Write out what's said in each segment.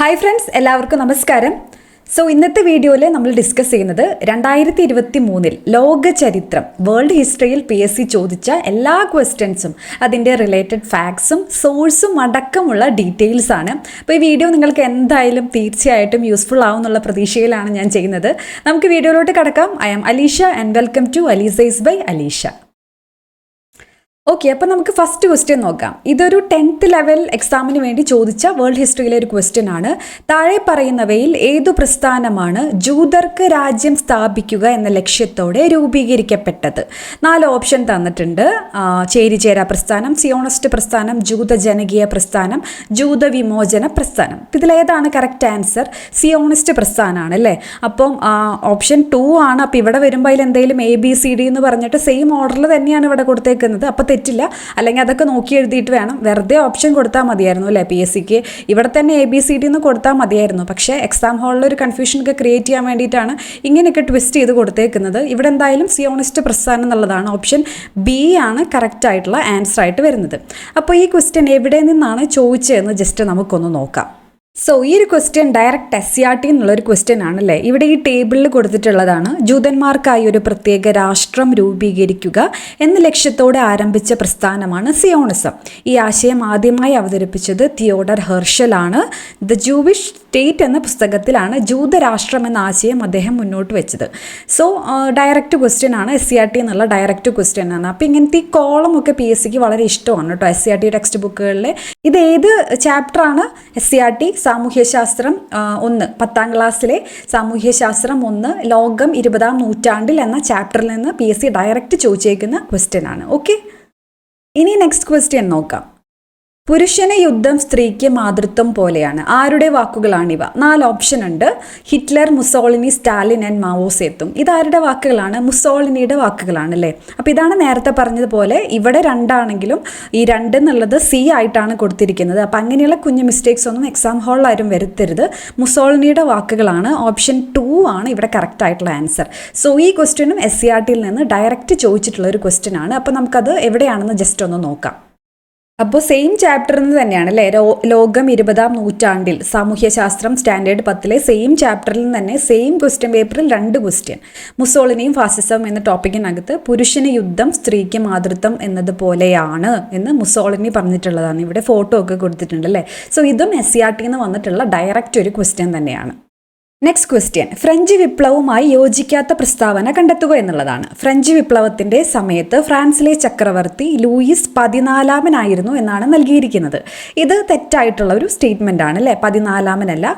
Hi friends, എല്ലാവർക്കും നമസ്കാരം. ഇന്നത്തെ വീഡിയോയിൽ നമ്മൾ ഡിസ്കസ് ചെയ്യുന്നത് 2023 ലോക ചരിത്രം വേൾഡ് ഹിസ്റ്ററിയിൽ PSC ചോദിച്ച എല്ലാ ക്വസ്റ്റ്യൻസും അതിൻ്റെ റിലേറ്റഡ് ഫാക്ട്സും സോഴ്സും അടക്കമുള്ള ഡീറ്റെയിൽസ് ആണ്. അപ്പോൾ ഈ വീഡിയോ നിങ്ങൾക്ക് എന്തായാലും തീർച്ചയായിട്ടും യൂസ്ഫുൾ ആവും എന്നുള്ള പ്രതീക്ഷയിലാണ് ഞാൻ ചെയ്യുന്നത്. നമുക്ക് വീഡിയോയിലോട്ട് കടക്കാം. I am Aleesha and welcome to അലീസൈസ് ബൈ അലീഷ. ഓക്കെ, അപ്പോൾ നമുക്ക് ഫസ്റ്റ് ക്വസ്റ്റ്യൻ നോക്കാം. ഇതൊരു 10th ലെവൽ എക്സാമിന് വേണ്ടി ചോദിച്ച വേൾഡ് ഹിസ്റ്ററിയിലെ ഒരു ക്വസ്റ്റ്യൻ ആണ്. താഴെ പറയുന്നവയിൽ ഏതു പ്രസ്ഥാനമാണ് ജൂതർക്ക് രാജ്യം സ്ഥാപിക്കുക എന്ന ലക്ഷ്യത്തോടെ രൂപീകരിക്കപ്പെട്ടത്? 4 ഓപ്ഷൻ തന്നിട്ടുണ്ട്. ചേരിചേരാ പ്രസ്ഥാനം, സിയോണിസ്റ്റ് പ്രസ്ഥാനം, ജൂത ജനകീയ പ്രസ്ഥാനം, ജൂത വിമോചന പ്രസ്ഥാനം. ഇതിലേതാണ് കറക്റ്റ് ആൻസർ? സിയോണിസ്റ്റ് പ്രസ്ഥാനമാണ് അല്ലേ? അപ്പം ഓപ്ഷൻ 2 ആണ്. അപ്പോൾ ഇവിടെ വരുമ്പോൾ അതിൽ എന്തെങ്കിലും ABCD എന്ന് പറഞ്ഞിട്ട് സെയിം ഓർഡറിൽ തന്നെയാണ് ഇവിടെ കൊടുത്തേക്കുന്നത്. അപ്പോൾ തെറ്റില്ല, അല്ലെങ്കിൽ അതൊക്കെ നോക്കി എഴുതിയിട്ട് വേണം. വെറുതെ ഓപ്ഷൻ കൊടുത്താൽ മതിയായിരുന്നു അല്ലേ PSCക്ക്? ഇവിടെ തന്നെ ABCD എന്ന് കൊടുത്താൽ മതിയായിരുന്നു. പക്ഷേ എക്സാം ഹാളിൽ ഒരു കൺഫ്യൂഷനൊക്കെ ക്രിയേറ്റ് ചെയ്യാൻ വേണ്ടിയിട്ടാണ് ഇങ്ങനെയൊക്കെ ട്വിസ്റ്റ് ചെയ്ത് കൊടുത്തേക്കുന്നത്. ഇവിടെ എന്തായാലും സിയോണിസ്റ്റ് പ്രസ്ഥാനം എന്നുള്ളതാണ്. ഓപ്ഷൻ B ആണ് കറക്റ്റ് ആയിട്ടുള്ള ആൻസർ ആയിട്ട് വരുന്നത്. അപ്പോൾ ഈ ക്വസ്റ്റ്യൻ എവിടെ നിന്നാണ് ചോദിച്ചതെന്ന് ജസ്റ്റ് നമുക്കൊന്ന് നോക്കാം. ഈ ഒരു ക്വസ്റ്റ്യൻ ഡയറക്റ്റ് SCRT എന്നുള്ളൊരു ക്വസ്റ്റ്യൻ ആണല്ലേ. ഇവിടെ ഈ ടേബിളിൽ കൊടുത്തിട്ടുള്ളതാണ്. ജൂതന്മാർക്കായി ഒരു പ്രത്യേക രാഷ്ട്രം രൂപീകരിക്കുക എന്ന ലക്ഷ്യത്തോടെ ആരംഭിച്ച പ്രസ്ഥാനമാണ് സിയോണിസം. ഈ ആശയം ആദ്യമായി അവതരിപ്പിച്ചത് തിയോഡർ ഹെർഷൽ ആണ്. ദ ജൂവിഷ് സ്റ്റേറ്റ് എന്ന പുസ്തകത്തിലാണ് ജൂതരാഷ്ട്രം എന്ന ആശയം അദ്ദേഹം മുന്നോട്ട് വെച്ചത്. ഡയറക്റ്റ് ക്വസ്റ്റ്യൻ ആണ്. SCRT എന്നുള്ള ഡയറക്റ്റ് ക്വസ്റ്റ്യൻ ആണ്. അപ്പോൾ ഇങ്ങനത്തെ ഈ കോളം ഒക്കെ PSCക്ക് വളരെ ഇഷ്ടമാണ് കേട്ടോ. SCRT ടെക്സ്റ്റ് ബുക്കുകളിൽ ഇത് ഏത് ചാപ്റ്ററാണ്? SCRT സാമൂഹ്യശാസ്ത്രം 1, 10ാം ക്ലാസ്സിലെ സാമൂഹ്യശാസ്ത്രം 1 ലോകം 20ാം നൂറ്റാണ്ടിൽ എന്ന ചാപ്റ്ററിൽ നിന്ന് PSC ഡയറക്റ്റ് ചോദിച്ചേക്കുന്ന ക്വസ്റ്റ്യൻ ആണ്. ഓക്കെ, ഇനി നെക്സ്റ്റ് ക്വസ്റ്റ്യൻ നോക്കാം. പുരുഷന് യുദ്ധം സ്ത്രീക്ക് മാതൃത്വം പോലെയാണ്. ആരുടെ വാക്കുകളാണിവ? 4 ഓപ്ഷൻ ഉണ്ട്. Hitler, Mussolini, Stalin and Mao Tsetung. ഇതാരുടെ വാക്കുകളാണ്? മുസോളിനിയുടെ വാക്കുകളാണ് അല്ലേ. അപ്പോൾ ഇതാണ് നേരത്തെ പറഞ്ഞതുപോലെ ഇവിടെ 2 ആണെങ്കിലും ഈ 2 എന്നുള്ളത് C ആയിട്ടാണ് കൊടുത്തിരിക്കുന്നത്. അപ്പോൾ അങ്ങനെയുള്ള കുഞ്ഞു മിസ്റ്റേക്സ് ഒന്നും എക്സാം ഹാളിൽ ആരും വരുത്തരുത്. മുസോളിനിയുടെ വാക്കുകളാണ്. ഓപ്ഷൻ 2 ആണ് ഇവിടെ കറക്റ്റ് ആയിട്ടുള്ള ആൻസർ. ഈ ക്വസ്റ്റ്യനും SCRTയിൽ നിന്ന് ഡയറക്റ്റ് ചോദിച്ചിട്ടുള്ള ഒരു ക്വസ്റ്റ്യൻ ആണ്. അപ്പോൾ നമുക്കത് എവിടെയാണെന്ന് ജസ്റ്റ് ഒന്ന് നോക്കാം. അപ്പോൾ സെയിം ചാപ്റ്ററിൽ നിന്ന് തന്നെയാണ് അല്ലേ. ലോകം 20ാം നൂറ്റാണ്ടിൽ സാമൂഹ്യശാസ്ത്രം സ്റ്റാൻഡേർഡ് 10ലെ സെയിം ചാപ്റ്ററിൽ നിന്ന് തന്നെ സെയിം ക്വസ്റ്റ്യൻ പേപ്പറിൽ 2 ക്വസ്റ്റ്യൻ. മുസോളിനിയും ഫാസിസം എന്ന ടോപ്പിക്കിനകത്ത് പുരുഷന് യുദ്ധം സ്ത്രീക്ക് മാതൃത്വം എന്നതുപോലെയാണ് എന്ന് മുസോളിനി പറഞ്ഞിട്ടുള്ളതാണ്. ഇവിടെ ഫോട്ടോ ഒക്കെ കൊടുത്തിട്ടുണ്ട് അല്ലേ. ഇതും SCRTയിൽ നിന്ന് വന്നിട്ടുള്ള ഡയറക്റ്റ് ഒരു ക്വസ്റ്റ്യൻ തന്നെയാണ്. നെക്സ്റ്റ് ക്വസ്റ്റ്യൻ, ഫ്രഞ്ച് വിപ്ലവവുമായി യോജിക്കാത്ത പ്രസ്താവന കണ്ടെത്തുക എന്നുള്ളതാണ്. ഫ്രഞ്ച് വിപ്ലവത്തിൻ്റെ സമയത്ത് ഫ്രാൻസിലെ ചക്രവർത്തി ലൂയിസ് 14 എന്നാണ് നൽകിയിരിക്കുന്നത്. ഇത് തെറ്റായിട്ടുള്ള ഒരു സ്റ്റേറ്റ്മെൻ്റ് ആണ് അല്ലേ. 14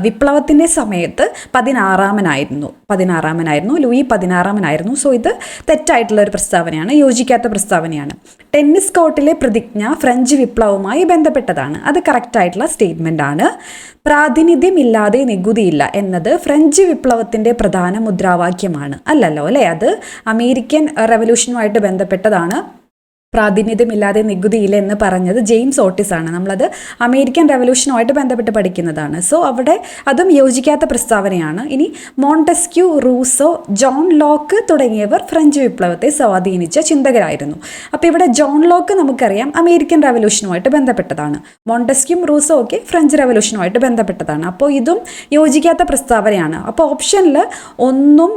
വിപ്ലവത്തിൻ്റെ സമയത്ത് 16 ലൂയി 16. ഇത് തെറ്റായിട്ടുള്ള ഒരു പ്രസ്താവനയാണ്, യോജിക്കാത്ത പ്രസ്താവനയാണ്. ടെന്നീസ് കോർട്ടിലെ പ്രതിജ്ഞ ഫ്രഞ്ച് വിപ്ലവവുമായി ബന്ധപ്പെട്ടതാണ്. അത് കറക്റ്റായിട്ടുള്ള സ്റ്റേറ്റ്മെൻ്റ് ആണ്. പ്രാതിനിധ്യമില്ലാതെ നികുതിയില്ല എന്നത് ഫ്രഞ്ച് വിപ്ലവത്തിൻ്റെ പ്രധാന മുദ്രാവാക്യമാണ്. അല്ലല്ലോ അല്ലേ, അത് അമേരിക്കൻ റെവല്യൂഷനുമായിട്ട് ബന്ധപ്പെട്ടതാണ്. പ്രാതിനിധ്യമില്ലാതെ നികുതിയില്ല എന്ന് പറഞ്ഞത് ജെയിംസ് ഓട്ടിസ് ആണ്. നമ്മളത് അമേരിക്കൻ റെവല്യൂഷനുമായിട്ട് ബന്ധപ്പെട്ട് പഠിക്കുന്നതാണ്. അവിടെ അതും യോജിക്കാത്ത പ്രസ്താവനയാണ്. ഇനി മോണ്ടസ്ക്യൂ, റൂസോ, ജോൺ ലോക്ക് തുടങ്ങിയവർ ഫ്രഞ്ച് വിപ്ലവത്തെ സ്വാധീനിച്ച ചിന്തകരായിരുന്നു. അപ്പോൾ ഇവിടെ ജോൺ ലോക്ക് നമുക്കറിയാം അമേരിക്കൻ റെവല്യൂഷനുമായിട്ട് ബന്ധപ്പെട്ടതാണ്. മോണ്ടസ്ക്യൂം റൂസോ ഒക്കെ ഫ്രഞ്ച് റെവല്യൂഷനുമായിട്ട് ബന്ധപ്പെട്ടതാണ്. അപ്പോൾ ഇതും യോജിക്കാത്ത പ്രസ്താവനയാണ്. അപ്പോൾ ഓപ്ഷനിൽ 1,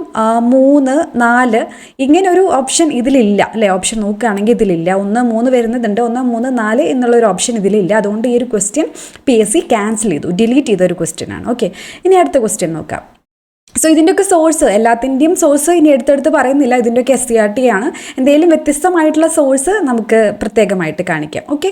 3, 4 ഇങ്ങനെ ഒരു ഓപ്ഷൻ ഇതിലില്ല അല്ലേ. ഓപ്ഷൻ നോക്കുകയാണെങ്കിൽ ഇതിലില്ല. 1, 3 വരുന്നതുണ്ട്. 1, 3, 4 എന്നുള്ളൊരു ഓപ്ഷൻ ഇതിലില്ല. അതുകൊണ്ട് ഈ ഒരു ക്വസ്റ്റ്യൻ PSC ക്യാൻസൽ ചെയ്തു, ഡിലീറ്റ് ചെയ്ത ഒരു ക്വസ്റ്റ്യൻ ആണ്. ഓക്കെ, ഇനി അടുത്ത ക്വസ്റ്റ്യൻ നോക്കാം. ഇതിൻ്റെയൊക്കെ സോഴ്സ്, എല്ലാത്തിൻ്റെയും സോഴ്സ് ഇനി എടുത്തെടുത്ത് പറയുന്നില്ല. ഇതിൻ്റെയൊക്കെ SCRT ആണ്. എന്തെങ്കിലും വ്യത്യസ്തമായിട്ടുള്ള സോഴ്സ് നമുക്ക് പ്രത്യേകമായിട്ട് കാണിക്കാം. ഓക്കെ,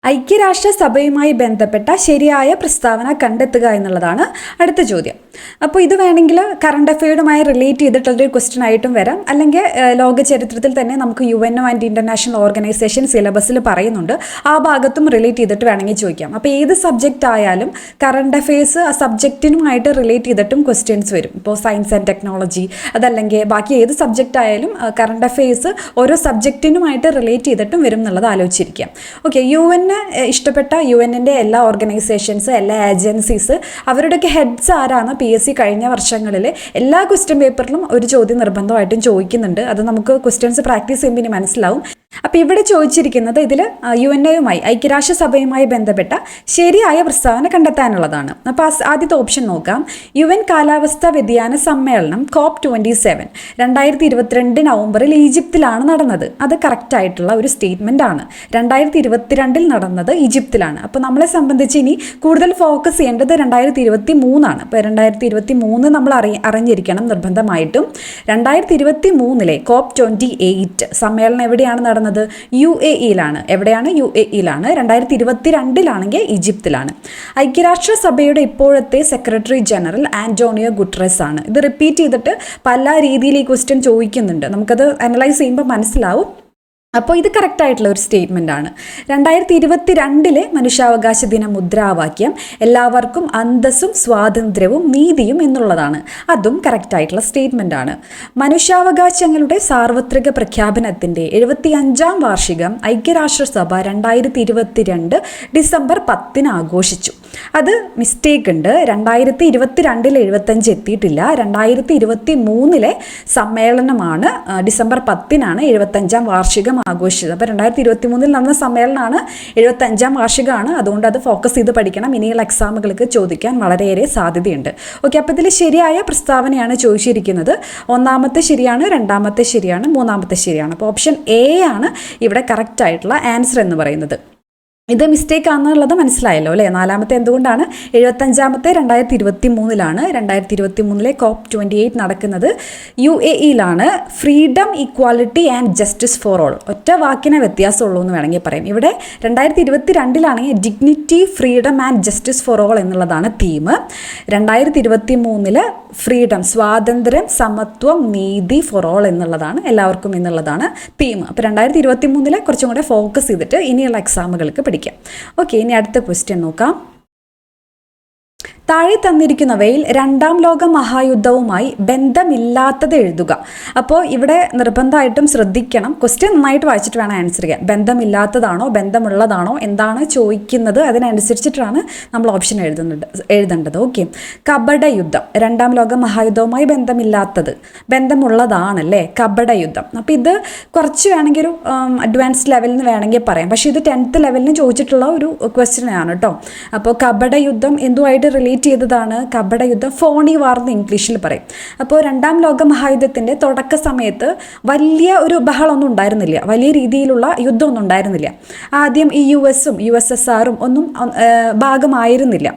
ഐക്യരാഷ്ട്രസഭയുമായി ബന്ധപ്പെട്ട ശരിയായ പ്രസ്താവന കണ്ടെത്തുക എന്നുള്ളതാണ് അടുത്ത ചോദ്യം. അപ്പോൾ ഇത് വേണമെങ്കിൽ കറണ്ട് അഫെയറുമായി റിലേറ്റ് ചെയ്തിട്ടുള്ളൊരു ക്വസ്റ്റ്യൻ ആയിട്ടും വരാം, അല്ലെങ്കിൽ ലോക ചരിത്രത്തിൽ തന്നെ നമുക്ക് UNO ആൻഡ് ഇൻ്റർനാഷണൽ ഓർഗനൈസേഷൻ സിലബസിൽ പറയുന്നുണ്ട്. ആ ഭാഗത്തും റിലേറ്റ് ചെയ്തിട്ട് വേണമെങ്കിൽ ചോദിക്കാം. അപ്പോൾ ഏത് സബ്ജക്റ്റ് ആയാലും കറണ്ട് അഫെയർസ് ആ സബ്ജക്റ്റിനുമായിട്ട് റിലേറ്റ് ചെയ്തിട്ടും ക്വസ്റ്റ്യൻസ് വരും. ഇപ്പോൾ സയൻസ് ആൻഡ് ടെക്നോളജി, അതല്ലെങ്കിൽ ബാക്കി ഏത് സബ്ജക്റ്റ് ആയാലും കറണ്ട് അഫെയർസ് ഓരോ സബ്ജക്റ്റിനുമായിട്ട് റിലേറ്റ് ചെയ്തിട്ടും വരും എന്നുള്ളത് ആലോചിച്ചിരിക്കാം. ഓക്കെ, UN ഇഷ്ടപ്പെട്ട UNൻ്റെ എല്ലാ ഓർഗനൈസേഷൻസ്, എല്ലാ ഏജൻസീസ്, അവരുടെയൊക്കെ ഹെഡ്സ് ആരാണ് PSC കഴിഞ്ഞ വർഷങ്ങളിൽ എല്ലാ ക്വസ്റ്റ്യൻ പേപ്പറിലും ഒരു ചോദ്യം നിർബന്ധമായിട്ടും ചോദിക്കുന്നുണ്ട്. അത് നമുക്ക് ക്വസ്റ്റ്യൻസ് പ്രാക്ടീസ് ചെയ്യുമ്പോൾ ഇനി മനസ്സിലാവും. അപ്പോൾ ഇവിടെ ചോദിച്ചിരിക്കുന്നത് ഇതിൽ UN-യുമായി ഐക്യരാഷ്ട്രസഭയുമായി ബന്ധപ്പെട്ട ശരിയായ പ്രസ്താവന കണ്ടെത്താനുള്ളതാണ്. അപ്പോൾ ആദ്യത്തെ ഓപ്ഷൻ നോക്കാം. UN കാലാവസ്ഥാ വ്യതിയാന സമ്മേളനം COP27 2022 നവംബറിൽ ഈജിപ്തിലാണ് നടന്നത്. അത് കറക്റ്റ് ആയിട്ടുള്ള ഒരു സ്റ്റേറ്റ്മെൻ്റ് ആണ്. 2022 നടന്നത് ഈജിപ്തിലാണ്. അപ്പോൾ നമ്മളെ സംബന്ധിച്ച് ഇനി കൂടുതൽ ഫോക്കസ് ചെയ്യേണ്ടത് 2023 ആണ്. അപ്പോൾ 2023 നമ്മൾ അറിഞ്ഞിരിക്കണം നിർബന്ധമായിട്ടും. 2023 COP28 സമ്മേളനം എവിടെയാണ് നടന്നത്? UAE-യിലാണ്. എവിടെയാണ്? UAE-യിലാണ്. 2022 ഈജിപ്തിലാണ്. ഐക്യരാഷ്ട്രസഭയുടെ ഇപ്പോഴത്തെ സെക്രട്ടറി ജനറൽ ആന്റോണിയോ ഗുട്ടറസ് ആണ്. ഇത് റിപ്പീറ്റ് ചെയ്തിട്ട് പല രീതിയിൽ ഈ ക്വസ്റ്റ്യൻ ചോദിക്കുന്നുണ്ട്. നമുക്കത് അനലൈസ് ചെയ്യുമ്പോൾ മനസ്സിലാവും. അപ്പോൾ ഇത് കറക്റ്റായിട്ടുള്ള ഒരു സ്റ്റേറ്റ്മെൻ്റ് ആണ്. 2022 മനുഷ്യാവകാശ ദിന മുദ്രാവാക്യം എല്ലാവർക്കും അന്തസ്സും സ്വാതന്ത്ര്യവും നീതിയും എന്നുള്ളതാണ്. അതും കറക്റ്റായിട്ടുള്ള സ്റ്റേറ്റ്മെൻ്റ് ആണ്. മനുഷ്യാവകാശങ്ങളുടെ സാർവത്രിക പ്രഖ്യാപനത്തിൻ്റെ 75-ാം വാർഷികം ഐക്യരാഷ്ട്രസഭ 2022 ഡിസംബർ 10 ആഘോഷിച്ചു. അത് മിസ്റ്റേക്ക് ഉണ്ട്. 2022 75 എത്തിയിട്ടില്ല. 2023 സമ്മേളനമാണ്. ഡിസംബർ 10 75-ാം വാർഷികം ആഘോഷിച്ചത്. അപ്പോൾ 2023 നടന്ന സമ്മേളനമാണ്, 75-ാം വാർഷികമാണ്. അതുകൊണ്ട് അത് ഫോക്കസ് ചെയ്ത് പഠിക്കണം. ഇനിയുള്ള എക്സാമുകൾക്ക് ചോദിക്കാൻ വളരെയേറെ സാധ്യതയുണ്ട്. ഓക്കെ, അപ്പോൾ ഇതിൽ ശരിയായ പ്രസ്താവനയാണ് ചോദിച്ചിരിക്കുന്നത്. ഒന്നാമത്തെ ശരിയാണ്, രണ്ടാമത്തെ ശരിയാണ്, മൂന്നാമത്തെ ശരിയാണ്. അപ്പോൾ ഓപ്ഷൻ എ ആണ് ഇവിടെ കറക്റ്റ് ആയിട്ടുള്ള ആൻസർ എന്ന് പറയുന്നത്. ഇത് മിസ്റ്റേക്ക് ആണെന്നുള്ളത് മനസ്സിലായല്ലോ അല്ലേ? നാലാമത്തെ എന്തുകൊണ്ടാണ്? 75-ാമത്തെ 2023 2023 COP28 നടക്കുന്നത് UAE-യിലാണ്. Freedom, equality and justice for all. ഒറ്റ വാക്കിനെ വ്യത്യാസമുള്ളൂ എന്ന് വേണമെങ്കിൽ പറയാം. ഇവിടെ 2022 dignity, freedom and justice for all എന്നുള്ളതാണ് തീം. 2023 ഫ്രീഡം, സ്വാതന്ത്ര്യം, സമത്വം, നീതി ഫോർ ഓൾ എന്നുള്ളതാണ്, എല്ലാവർക്കും എന്നുള്ളതാണ് തീം. അപ്പോൾ 2023 കുറച്ചും കൂടെ ഫോക്കസ് ചെയ്തിട്ട് ഇനിയുള്ള എക്സാമുകൾക്ക് പഠിക്കാം. ഓക്കെ, ഇനി അടുത്ത ക്വസ്റ്റ്യൻ നോക്കാം. താഴെ തന്നിരിക്കുന്നവയിൽ രണ്ടാം ലോക മഹായുദ്ധവുമായി ബന്ധമില്ലാത്തത് എഴുതുക. അപ്പോൾ ഇവിടെ നിർബന്ധമായിട്ടും ശ്രദ്ധിക്കണം. ക്വസ്റ്റ്യൻ നന്നായിട്ട് വായിച്ചിട്ട് വേണം ആൻസർ ചെയ്യാൻ. ബന്ധമില്ലാത്തതാണോ ബന്ധമുള്ളതാണോ എന്താണ് ചോദിക്കുന്നത്, അതിനനുസരിച്ചിട്ടാണ് നമ്മൾ ഓപ്ഷൻ എഴുതേണ്ടത്. ഓക്കെ, കപട യുദ്ധം രണ്ടാം ലോക മഹായുദ്ധവുമായി ബന്ധമില്ലാത്തത്, ബന്ധമുള്ളതാണല്ലേ കപട യുദ്ധം. അപ്പോൾ ഇത് കുറച്ച് വേണമെങ്കിൽ ഒരു അഡ്വാൻസ്ഡ് ലെവലിൽ നിന്ന് വേണമെങ്കിൽ പറയാം. പക്ഷേ ഇത് 10th ലെവലിന് ചോദിച്ചിട്ടുള്ള ഒരു ക്വസ്റ്റ്യൻ ആണ് കേട്ടോ. അപ്പോൾ കപട യുദ്ധം എന്തുമായിട്ട് റിലേറ്റ് ചെയ്തതാണ്? കപട യുദ്ധം ഫോണി വാർ എന്ന് ഇംഗ്ലീഷിൽ പറയും. അപ്പോൾ രണ്ടാം ലോക മഹായുദ്ധത്തിൻ്റെ തുടക്ക സമയത്ത് വലിയ ഒരു ബഹളമൊന്നും ഉണ്ടായിരുന്നില്ല, വലിയ രീതിയിലുള്ള യുദ്ധമൊന്നും ഉണ്ടായിരുന്നില്ല. ആദ്യം ഈ US-ഉം USSR-ഉം ഒന്നും ഭാഗമായിരുന്നില്ല.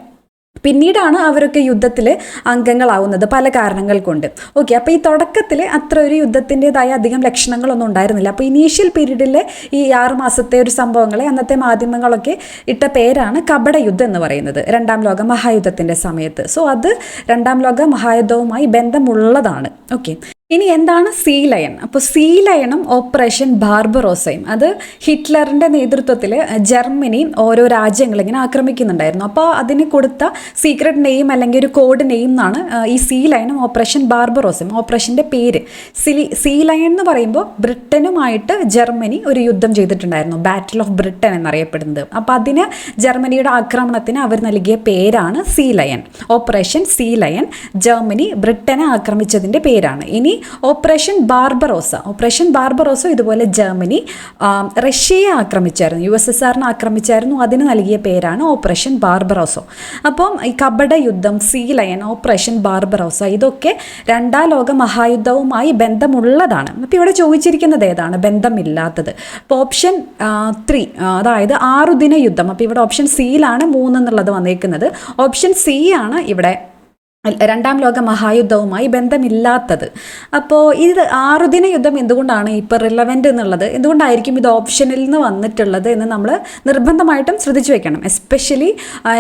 പിന്നീടാണ് അവരൊക്കെ യുദ്ധത്തിൽ അംഗങ്ങളാവുന്നത് പല കാരണങ്ങൾ കൊണ്ട്. ഓക്കെ, അപ്പോൾ ഈ തുടക്കത്തിൽ അത്ര ഒരു യുദ്ധത്തിൻ്റെതായ അധികം ലക്ഷണങ്ങളൊന്നും ഉണ്ടായിരുന്നില്ല. അപ്പോൾ ഇനീഷ്യൽ പീരീഡിലെ ഈ 6 മാസത്തെ ഒരു സംഭവങ്ങളെ അന്നത്തെ മാധ്യമങ്ങളൊക്കെ ഇട്ട പേരാണ് കപട യുദ്ധം എന്ന് പറയുന്നത്, രണ്ടാം ലോക മഹായുദ്ധത്തിൻ്റെ സമയത്ത്. സോ അത് രണ്ടാം ലോക മഹായുദ്ധവുമായി ബന്ധമുള്ളതാണ്. ഓക്കെ, ഇനി എന്താണ് സീ ലയൺ? അപ്പോൾ സീ ലയണും ഓപ്പറേഷൻ ബാർബറോസയും അത് ഹിറ്റ്ലറിൻ്റെ നേതൃത്വത്തിൽ ജർമ്മനിയും ഓരോ രാജ്യങ്ങളിങ്ങനെ ആക്രമിക്കുന്നുണ്ടായിരുന്നു. അപ്പോൾ അതിന് കൊടുത്ത സീക്രട്ട് നെയിം അല്ലെങ്കിൽ ഒരു കോഡ് നെയിം എന്നാണ് ഈ സീ ലയണും ഓപ്പറേഷൻ ബാർബറോസയും. ഓപ്പറേഷൻ്റെ പേര് സീ ലയൺ എന്ന് പറയുമ്പോൾ ബ്രിട്ടനുമായിട്ട് ജർമ്മനി ഒരു യുദ്ധം ചെയ്തിട്ടുണ്ടായിരുന്നു, ബാറ്റിൽ ഓഫ് ബ്രിട്ടൻ എന്നറിയപ്പെടുന്നത്. അപ്പോൾ അതിന് ജർമ്മനിയുടെ ആക്രമണത്തിന് അവർ നൽകിയ പേരാണ് sea lion. Operation sea lion Germany ബ്രിട്ടനെ ആക്രമിച്ചതിൻ്റെ പേരാണ്. ഇനി ഓപ്പറേഷൻ ബാർബറോസ ഇതുപോലെ ജർമ്മനി റഷ്യയെ ആക്രമിച്ചായിരുന്നു, USSR-നെ ആക്രമിച്ചായിരുന്നു. അതിന് നൽകിയ പേരാണ് ഓപ്പറേഷൻ ബാർബറോസ. അപ്പം ഈ കപട യുദ്ധം, സീ ലയൺ, ഓപ്പറേഷൻ ബാർബറോസ ഇതൊക്കെ രണ്ടാം ലോക മഹായുദ്ധവുമായി ബന്ധമുള്ളതാണ്. അപ്പോൾ ഇവിടെ ചോദിച്ചിരിക്കുന്നത് ഏതാണ് ബന്ധമില്ലാത്തത്? അപ്പോൾ ഓപ്ഷൻ 3, അതായത് 6 ദിന യുദ്ധം. അപ്പോൾ ഇവിടെ ഓപ്ഷൻ സിയിലാണ് 3 എന്നുള്ളത് വന്നേക്കുന്നത്. ഓപ്ഷൻ സി ആണ് ഇവിടെ രണ്ടാം ലോക മഹായുദ്ധവുമായി ബന്ധമില്ലാത്തത്. അപ്പോൾ ഇത് 6 ദിന യുദ്ധം എന്തുകൊണ്ടാണ് ഇപ്പോൾ റിലവൻ്റ് എന്നുള്ളത്, എന്തുകൊണ്ടായിരിക്കും ഇത് ഓപ്ഷനിൽ നിന്ന് വന്നിട്ടുള്ളത് എന്ന് നമ്മൾ നിർബന്ധമായിട്ടും ശ്രദ്ധിച്ചു വെക്കണം. എസ്പെഷ്യലി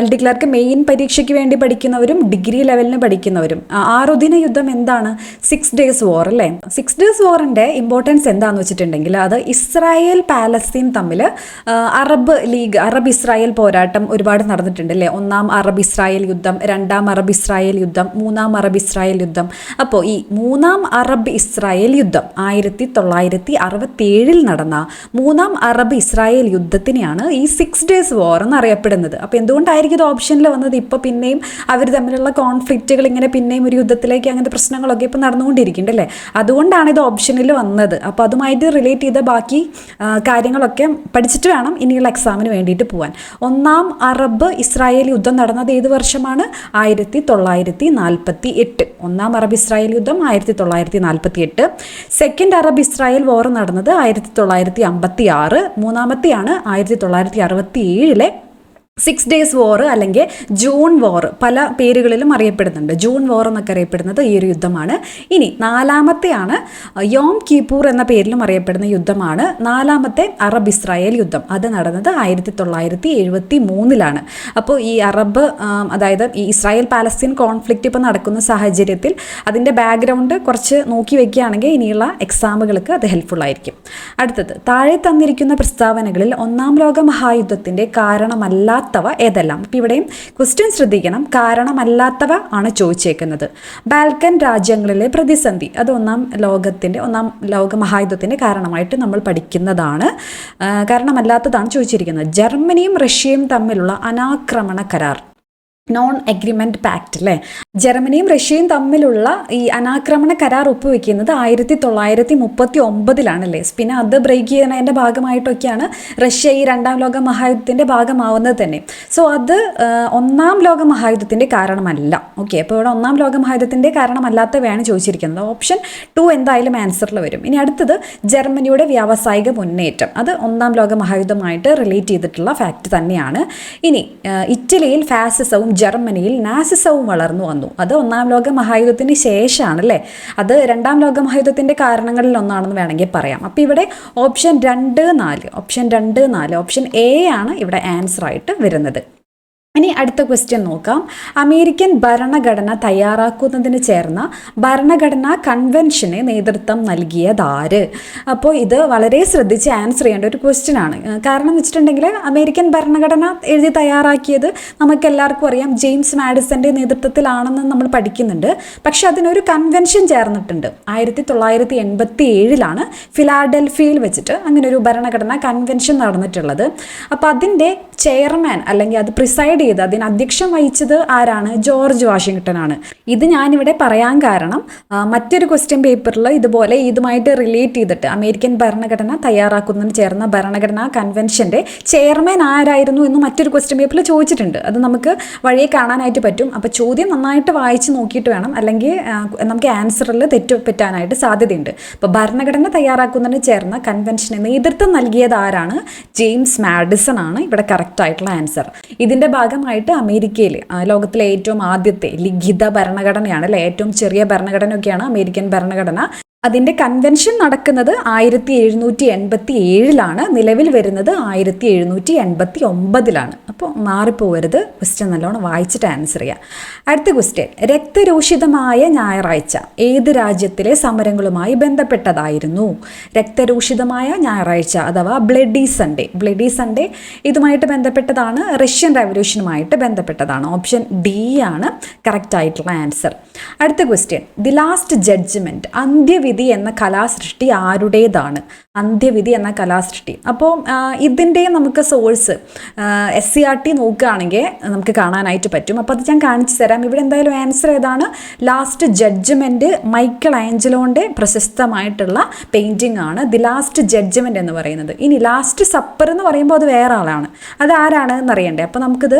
LD ക്ലർക്ക് മെയിൻ പരീക്ഷയ്ക്ക് വേണ്ടി പഠിക്കുന്നവരും ഡിഗ്രി ലെവലിന് പഠിക്കുന്നവരും. 6 ദിന യുദ്ധം എന്താണ്? 6 days war അല്ലേ? 6 days വാറിൻ്റെ ഇമ്പോർട്ടൻസ് എന്താണെന്ന് വെച്ചിട്ടുണ്ടെങ്കിൽ അത് ഇസ്രായേൽ പാലസ്തീൻ തമ്മിൽ അറബ് ഇസ്രായേൽ പോരാട്ടം ഒരുപാട് നടന്നിട്ടുണ്ട് അല്ലേ? 1ാം അറബ് ഇസ്രായേൽ യുദ്ധം, 2ാം അറബ് ഇസ്രായേൽ യുദ്ധം, യുദ്ധം, മൂന്നാം അറബ് ഇസ്രായേൽ യുദ്ധം. അപ്പോൾ ഈ മൂന്നാം അറബ് ഇസ്രായേൽ യുദ്ധം 1967 നടന്ന മൂന്നാം അറബ് ഇസ്രായേൽ യുദ്ധത്തിനെയാണ് ഈ 6 Days War എന്നറിയപ്പെടുന്നത്. അപ്പോൾ എന്തുകൊണ്ടായിരിക്കും ഇത് ഓപ്ഷനിൽ വന്നത്? ഇപ്പോൾ പിന്നെയും അവർ തമ്മിലുള്ള കോൺഫ്ലിക്റ്റുകൾ ഇങ്ങനെ പിന്നെയും ഒരു യുദ്ധത്തിലേക്ക് അങ്ങനത്തെ പ്രശ്നങ്ങളൊക്കെ ഇപ്പോൾ നടന്നുകൊണ്ടിരിക്കുന്നുണ്ട് അല്ലേ? അതുകൊണ്ടാണ് ഇത് ഓപ്ഷനിൽ വന്നത്. അപ്പോൾ അതുമായിട്ട് റിലേറ്റ് ചെയ്ത ബാക്കി കാര്യങ്ങളൊക്കെ പഠിച്ചിട്ട് വേണം ഇനിയുള്ള എക്സാമിന് വേണ്ടിയിട്ട് പോകാൻ. ഒന്നാം അറബ് ഇസ്രായേൽ യുദ്ധം നടന്നത് ഏത് വർഷമാണ്? 1948. ഒന്നാം അറബ് ഇസ്രായേൽ യുദ്ധം 1948. സെക്കൻഡ് അറബ് ഇസ്രായേൽ വാർ നടന്നത് 1956. മൂന്നാമത്തെയാണ് 1967 6 Days War അല്ലെങ്കിൽ ജൂൺ വാർ, പല പേരുകളിലും അറിയപ്പെടുന്നുണ്ട്. ജൂൺ വാർ എന്നൊക്കെ അറിയപ്പെടുന്നത് ഈ ഒരു യുദ്ധമാണ്. ഇനി നാലാമത്തെയാണ് യോം കിപ്പൂർ എന്ന പേരിലും അറിയപ്പെടുന്ന യുദ്ധമാണ് നാലാമത്തെ അറബ് ഇസ്രായേൽ യുദ്ധം. അത് നടന്നത് 1973. അപ്പോൾ ഈ അറബ് അതായത് ഈ ഇസ്രായേൽ പാലസ്തീൻ കോൺഫ്ലിക്റ്റ് ഇപ്പോൾ നടക്കുന്ന സാഹചര്യത്തിൽ അതിൻ്റെ ബാക്ക്ഗ്രൗണ്ട് കുറച്ച് നോക്കി വയ്ക്കുകയാണെങ്കിൽ ഇനിയുള്ള എക്സാമുകൾക്ക് അത് ഹെൽപ്ഫുൾ ആയിരിക്കും. അടുത്തത്, താഴെ തന്നിരിക്കുന്ന പ്രസ്താവനകളിൽ ഒന്നാം ലോക മഹായുദ്ധത്തിൻ്റെ കാരണമല്ല ഏതെല്ലാം? അപ്പോൾ ഇവിടെയും ക്വസ്റ്റ്യൻ ശ്രദ്ധിക്കണം. കാരണമല്ലാത്തവ ആണ് ചോദിച്ചേക്കുന്നത്. ബാൽക്കൻ രാജ്യങ്ങളിലെ പ്രതിസന്ധി, അത് ഒന്നാം ലോക മഹായുദ്ധത്തിന്റെ കാരണമായിട്ട് നമ്മൾ പഠിക്കുന്നതാണ്. കാരണമല്ലാത്തതാണ് ചോദിച്ചിരിക്കുന്നത്. ജർമ്മനിയും റഷ്യയും തമ്മിലുള്ള അനാക്രമണ കരാർ, നോൺ അഗ്രിമെന്റ് പാക്ട് അല്ലേ? ജർമ്മനിയും റഷ്യയും തമ്മിലുള്ള ഈ അനാക്രമണ കരാർ ഒപ്പുവെക്കുന്നത് 1939 അല്ലേ? പിന്നെ അത് ബ്രേക്ക് ചെയ്യുന്നതിൻ്റെ ഭാഗമായിട്ടൊക്കെയാണ് റഷ്യ ഈ രണ്ടാം ലോക മഹായുദ്ധത്തിൻ്റെ ഭാഗമാവുന്നത് തന്നെ. സോ അത് ഒന്നാം ലോക മഹായുദ്ധത്തിൻ്റെ കാരണമല്ല. ഓക്കെ, അപ്പോൾ ഇവിടെ ഒന്നാം ലോക മഹായുദ്ധത്തിൻ്റെ കാരണമല്ലാത്തവയാണ് ചോദിച്ചിരിക്കുന്നത്. ഓപ്ഷൻ 2 എന്തായാലും ആൻസറിൽ വരും. ഇനി അടുത്തത്, ജർമ്മനിയുടെ വ്യാവസായിക മുന്നേറ്റം, അത് ഒന്നാം ലോക മഹായുദ്ധമായിട്ട് റിലേറ്റ് ചെയ്തിട്ടുള്ള ഫാക്റ്റ് തന്നെയാണ്. ഇനി ഇറ്റലിയിൽ ഫാസിസവും ജർമ്മനിയിൽ നാസിസവും വളർന്നു വന്നു, അത് ഒന്നാം ലോക മഹായുദ്ധത്തിന് ശേഷമാണ് അല്ലേ? അത് രണ്ടാം ലോക മഹായുദ്ധത്തിൻ്റെ കാരണങ്ങളിൽ ഒന്നാണെന്ന് വേണമെങ്കിൽ പറയാം. അപ്പോൾ ഇവിടെ ഓപ്ഷൻ 2, 4 ഓപ്ഷൻ എ ആണ് ഇവിടെ ആൻസർ ആയിട്ട് വരുന്നത്. ഇനി അടുത്ത ക്വസ്റ്റ്യൻ നോക്കാം. അമേരിക്കൻ ഭരണഘടന തയ്യാറാക്കുന്നതിന് ചേർന്ന ഭരണഘടനാ കൺവെൻഷന് നേതൃത്വം നൽകിയതാര്? അപ്പോൾ ഇത് വളരെ ശ്രദ്ധിച്ച് ആൻസർ ചെയ്യേണ്ട ഒരു ക്വസ്റ്റ്യൻ ആണ്. കാരണം എന്ന് വെച്ചിട്ടുണ്ടെങ്കിൽ അമേരിക്കൻ ഭരണഘടന എഴുതി തയ്യാറാക്കിയത് നമുക്ക് എല്ലാവർക്കും അറിയാം, ജെയിംസ് മാഡിസന്റെ നേതൃത്വത്തിലാണെന്ന് നമ്മൾ പഠിക്കുന്നുണ്ട്. പക്ഷെ അതിനൊരു കൺവെൻഷൻ ചേർന്നിട്ടുണ്ട്. 1987 ഫിലാഡൽഫിയയിൽ വെച്ചിട്ട് അങ്ങനെ ഒരു ഭരണഘടനാ കൺവെൻഷൻ നടന്നിട്ടുള്ളത്. അപ്പോൾ അതിൻ്റെ ചെയർമാൻ അല്ലെങ്കിൽ അത് പ്രിസൈഡ് ചെയ്ത് അതിന് അധ്യക്ഷം വഹിച്ചത് ആരാണ്? ജോർജ് വാഷിങ്ടൺ ആണ്. ഇത് ഞാനിവിടെ പറയാൻ കാരണം മറ്റൊരു ക്വസ്റ്റ്യൻ പേപ്പറിൽ ഇതുപോലെ ഇതുമായിട്ട് റിലേറ്റ് ചെയ്തിട്ട് അമേരിക്കൻ ഭരണഘടന തയ്യാറാക്കുന്നതിന് ചേർന്ന ഭരണഘടനാ കൺവെൻഷൻ്റെ ചെയർമാൻ ആരായിരുന്നു എന്ന് മറ്റൊരു ക്വസ്റ്റ്യൻ പേപ്പറിൽ ചോദിച്ചിട്ടുണ്ട്. അത് നമുക്ക് വഴിയെ കാണാനായിട്ട് പറ്റും. അപ്പോൾ ചോദ്യം നന്നായിട്ട് വായിച്ച് നോക്കിയിട്ട് വേണം, അല്ലെങ്കിൽ നമുക്ക് ആൻസറിൽ തെറ്റ് പറ്റാനായിട്ട് സാധ്യതയുണ്ട്. അപ്പോൾ ഭരണഘടന തയ്യാറാക്കുന്നതിന് ചേർന്ന കൺവെൻഷന് നേതൃത്വം നൽകിയത് ആരാണ്? ജെയിംസ് മാഡിസൺ ആണ് ഇവിടെ കറക്റ്റ് ആയിട്ടുള്ള ആൻസർ. ഇതിൻ്റെ ഭാഗമായിട്ട് അമേരിക്കയിൽ ലോകത്തിലെ ഏറ്റവും ആദ്യത്തെ ലിഖിത ഭരണഘടനയാണ് അല്ലെ, ഏറ്റവും ചെറിയ ഭരണഘടനയൊക്കെയാണ് അമേരിക്കൻ ഭരണഘടന. അതിൻ്റെ കൺവെൻഷൻ നടക്കുന്നത് 1787 നിലവിൽ വരുന്നത് 1789. അപ്പോൾ മാറിപ്പോവരുത്, ക്വസ്റ്റ്യൻ നല്ലോണം വായിച്ചിട്ട് ആൻസർ ചെയ്യുക. അടുത്ത ക്വസ്റ്റ്യൻ, രക്തരൂഷിതമായ ഞായറാഴ്ച ഏത് രാജ്യത്തിലെ സമരങ്ങളുമായി ബന്ധപ്പെട്ടതായിരുന്നു? രക്തരൂഷിതമായ ഞായറാഴ്ച അഥവാ ബ്ലഡി സൺഡേ ഇതുമായിട്ട് ബന്ധപ്പെട്ടതാണ്, റഷ്യൻ റവല്യൂഷനുമായിട്ട് ബന്ധപ്പെട്ടതാണ്. ഓപ്ഷൻ ഡി ആണ് കറക്റ്റ് ആയിട്ടുള്ള ആൻസർ. അടുത്ത ക്വസ്റ്റ്യൻ, ദി ലാസ്റ്റ് ജഡ്ജ്മെന്റ് അന്ത്യവിധി എന്ന കലാസൃഷ്ടി ആരുടേതാണ്? അന്ത്യവിധി എന്ന കലാസൃഷ്ടി. അപ്പോൾ ഇതിൻ്റെ നമുക്ക് സോഴ്സ് SCERT നോക്കുകയാണെങ്കിൽ നമുക്ക് കാണാനായിട്ട് പറ്റും. അപ്പോൾ അത് ഞാൻ കാണിച്ചു തരാം. ഇവിടെ എന്തായാലും ആൻസർ ഏതാണ്? ലാസ്റ്റ് ജഡ്ജ്മെൻറ്റ് മൈക്കൽ ആഞ്ചലോൻ്റെ പ്രശസ്തമായിട്ടുള്ള പെയിൻറ്റിംഗ് ആണ് ദി ലാസ്റ്റ് ജഡ്ജ്മെൻറ്റ് എന്ന് പറയുന്നത്. ഇനി ലാസ്റ്റ് സപ്പർ എന്ന് പറയുമ്പോൾ അത് വേറെ ആളാണ്, അത് ആരാണ് എന്നറിയണ്ടേ? അപ്പോൾ നമുക്കിത്